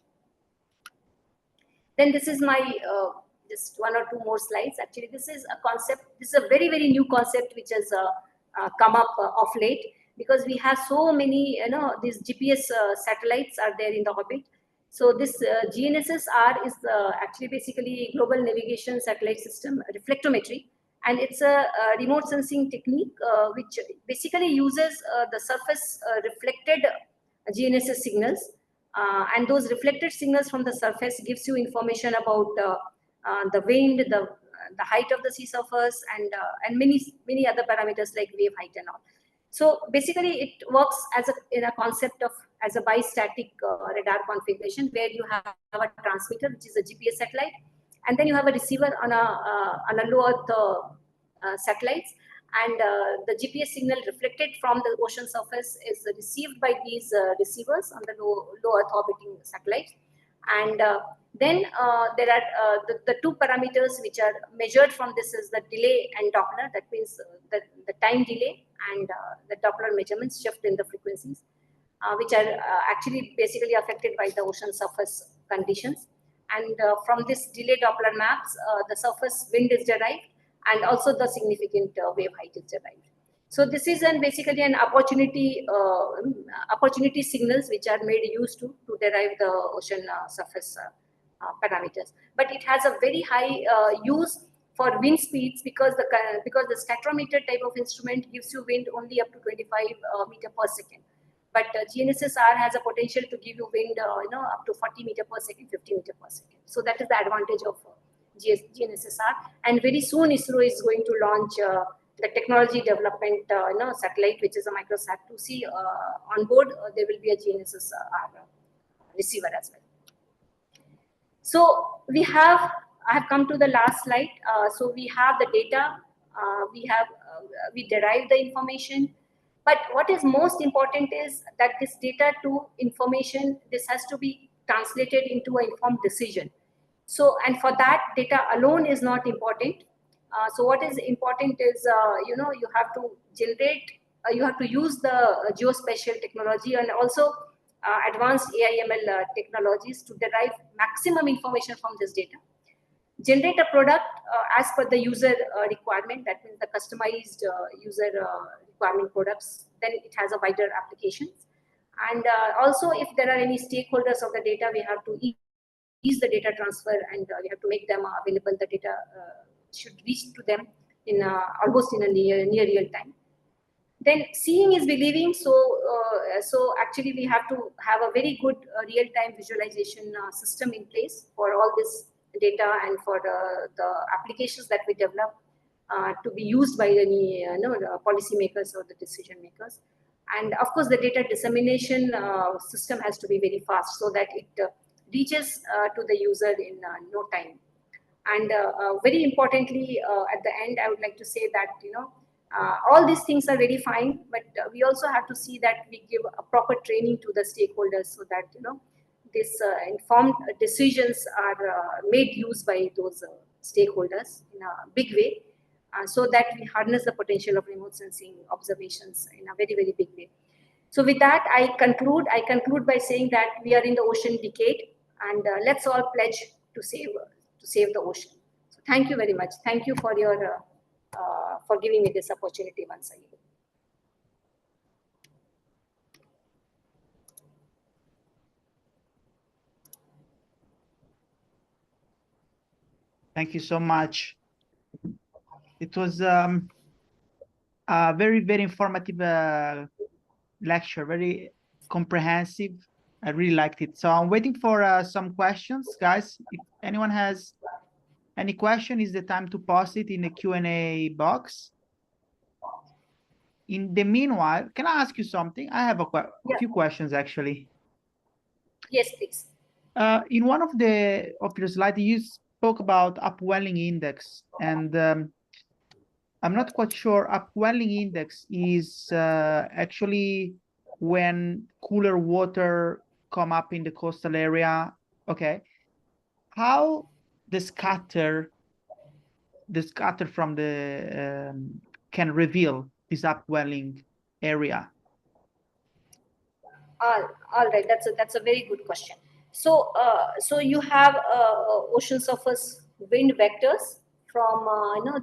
Then this is my just 1 or 2 more slides. Actually, this is a concept. This is a very, very new concept which has come up of late, because we have so many, these GPS satellites are there in the orbit. So this GNSS-R is actually basically global navigation satellite system reflectometry, and it's a remote sensing technique which basically uses the surface reflected GNSS signals. And those reflected signals from the surface gives you information about the wind, the height of the sea surface, and many other parameters like wave height and all. So basically, it works in a concept of as a bistatic radar configuration, where you have a transmitter, which is a GPS satellite, and then you have a receiver on a low Earth satellites. And the GPS signal reflected from the ocean surface is received by these receivers on the low Earth orbiting satellites. And then there are the 2 parameters which are measured from this is the delay and Doppler. That means the time delay and the Doppler measurements shift in the frequencies, which are actually basically affected by the ocean surface conditions. And from this delay Doppler maps, the surface wind is derived, and also the significant wave height is derived. So this is basically an opportunity signals which are made use to derive the ocean surface parameters. But it has a very high use for wind speeds, because the spectrometer type of instrument gives you wind only up to 25 meter per second. But GNSS-R has a potential to give you wind up to 40 meter per second, 50 meter per second. So that is the advantage of GNSS-R. And very soon ISRO is going to launch the technology development satellite, which is a microsat 2C. On board there will be a GNSS-R receiver as well. So I have come to the last slide. So we have the data, we derive the information, but what is most important is that this data to information, this has to be translated into an informed decision. So, and for that, data alone is not important. So what is important is, you have to generate you have to use the geospatial technology and also advanced AI/ML technologies to derive maximum information from this data. Generate a product as per the user requirement, that means the customized user requirement products, then it has a wider applications. And also if there are any stakeholders of the data, we have to ease the data transfer and we have to make them available. The data should reach to them in almost in a near real time. Then seeing is believing, so actually we have to have a very good real-time visualization system in place for all this data and for the applications that we develop to be used by any policymakers or the decision makers. And of course, the data dissemination system has to be very fast so that it reaches to the user in no time. And very importantly, at the end, I would like to say that, all these things are very fine, but we also have to see that we give a proper training to the stakeholders so that, these informed decisions are made use by those stakeholders in a big way, so that we harness the potential of remote sensing observations in a very, very big way. So with that, I conclude by saying that we are in the ocean decade, and let's all pledge to save the ocean. So thank you very much. Thank you for your for giving me this opportunity once again. Thank you so much. It was a very, very informative lecture, very comprehensive. I really liked it. So I'm waiting for some questions, guys. If anyone has any question, is the time to post it in the Q&A box. In the meanwhile, can I ask you something? I have a few questions, actually. Yes, please. In one of your slides, you spoke about upwelling index, and I'm not quite sure. Upwelling index is actually when cooler water come up in the coastal area. Okay, how the scatter from the can reveal this upwelling area? All right, that's a very good question. So so you have ocean surface wind vectors from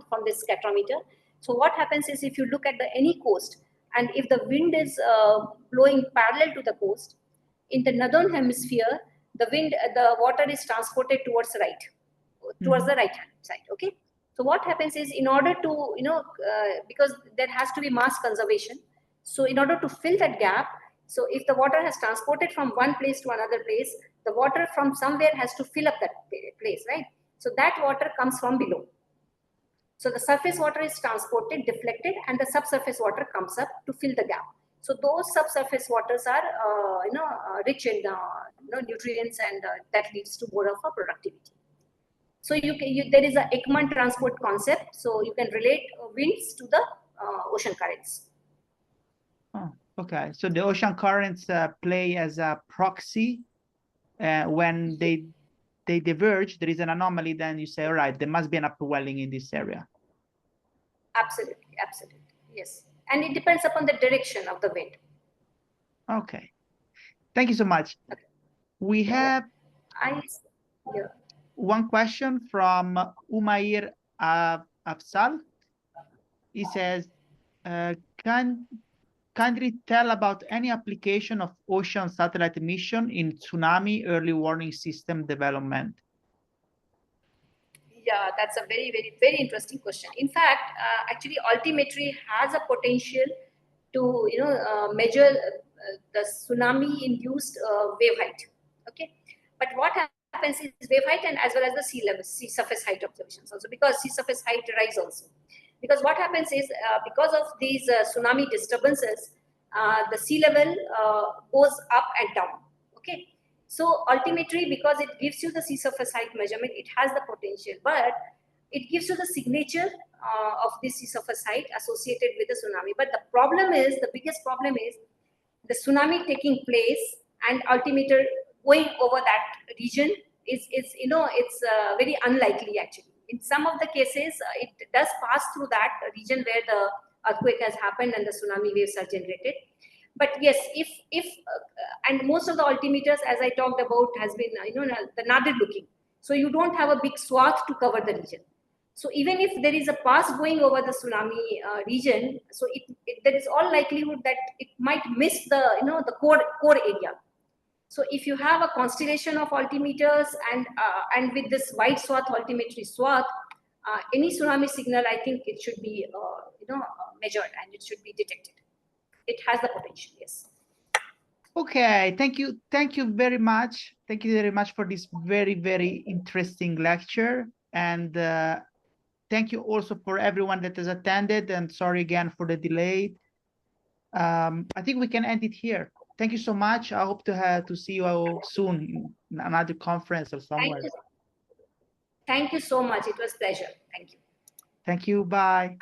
from this spectrometer. So what happens is, if you look at any coast, and if the wind is blowing parallel to the coast, in the northern hemisphere, the water is transported towards the right hand side. Okay. So what happens is, in order to because there has to be mass conservation, so in order to fill that gap, so if the water has transported from one place to another place, the water from somewhere has to fill up that place, right? So that water comes from below. So the surface water is transported, deflected, and the subsurface water comes up to fill the gap. So those subsurface waters are, rich in nutrients, and that leads to more of a productivity. So there is a Ekman transport concept. So you can relate winds to the ocean currents. Oh, okay. So the ocean currents play as a proxy when they diverge. There is an anomaly. Then you say, all right, there must be an upwelling in this area. Absolutely, absolutely, yes. And it depends upon the direction of the wind. Okay, thank you so much. Okay. We have one question from Umair Afsal. He says, can you tell about any application of ocean satellite emission in tsunami early warning system development? Yeah, that's a very, very, very interesting question. In fact, actually, altimetry has a potential to measure the tsunami-induced wave height. Okay, but what happens is wave height and as well as the sea surface height observations also, because sea surface height rise also. Because what happens is because of these tsunami disturbances, the sea level goes up and down. Okay. So altimetry, because it gives you the sea surface height measurement, it has the potential, but it gives you the signature of this sea surface height associated with the tsunami. But the problem is, the biggest problem is the tsunami taking place and altimeter going over that region is it's very unlikely actually. In some of the cases, it does pass through that region where the earthquake has happened and the tsunami waves are generated. But yes, and most of the altimeters, as I talked about, has been the nadir looking. So you don't have a big swath to cover the region. So even if there is a pass going over the tsunami region, so there is all likelihood that it might miss the the core area. So if you have a constellation of altimeters and with this wide swath altimetry swath, any tsunami signal, I think it should be measured and it should be detected. It has the potential, yes. Okay, thank you very much. Thank you very much for this very, very interesting lecture. And thank you also for everyone that has attended, and sorry again for the delay. I think we can end it here. Thank you so much. I hope to see you all soon in another conference or somewhere. Thank you so much. It was a pleasure. Thank you. Thank you. Bye.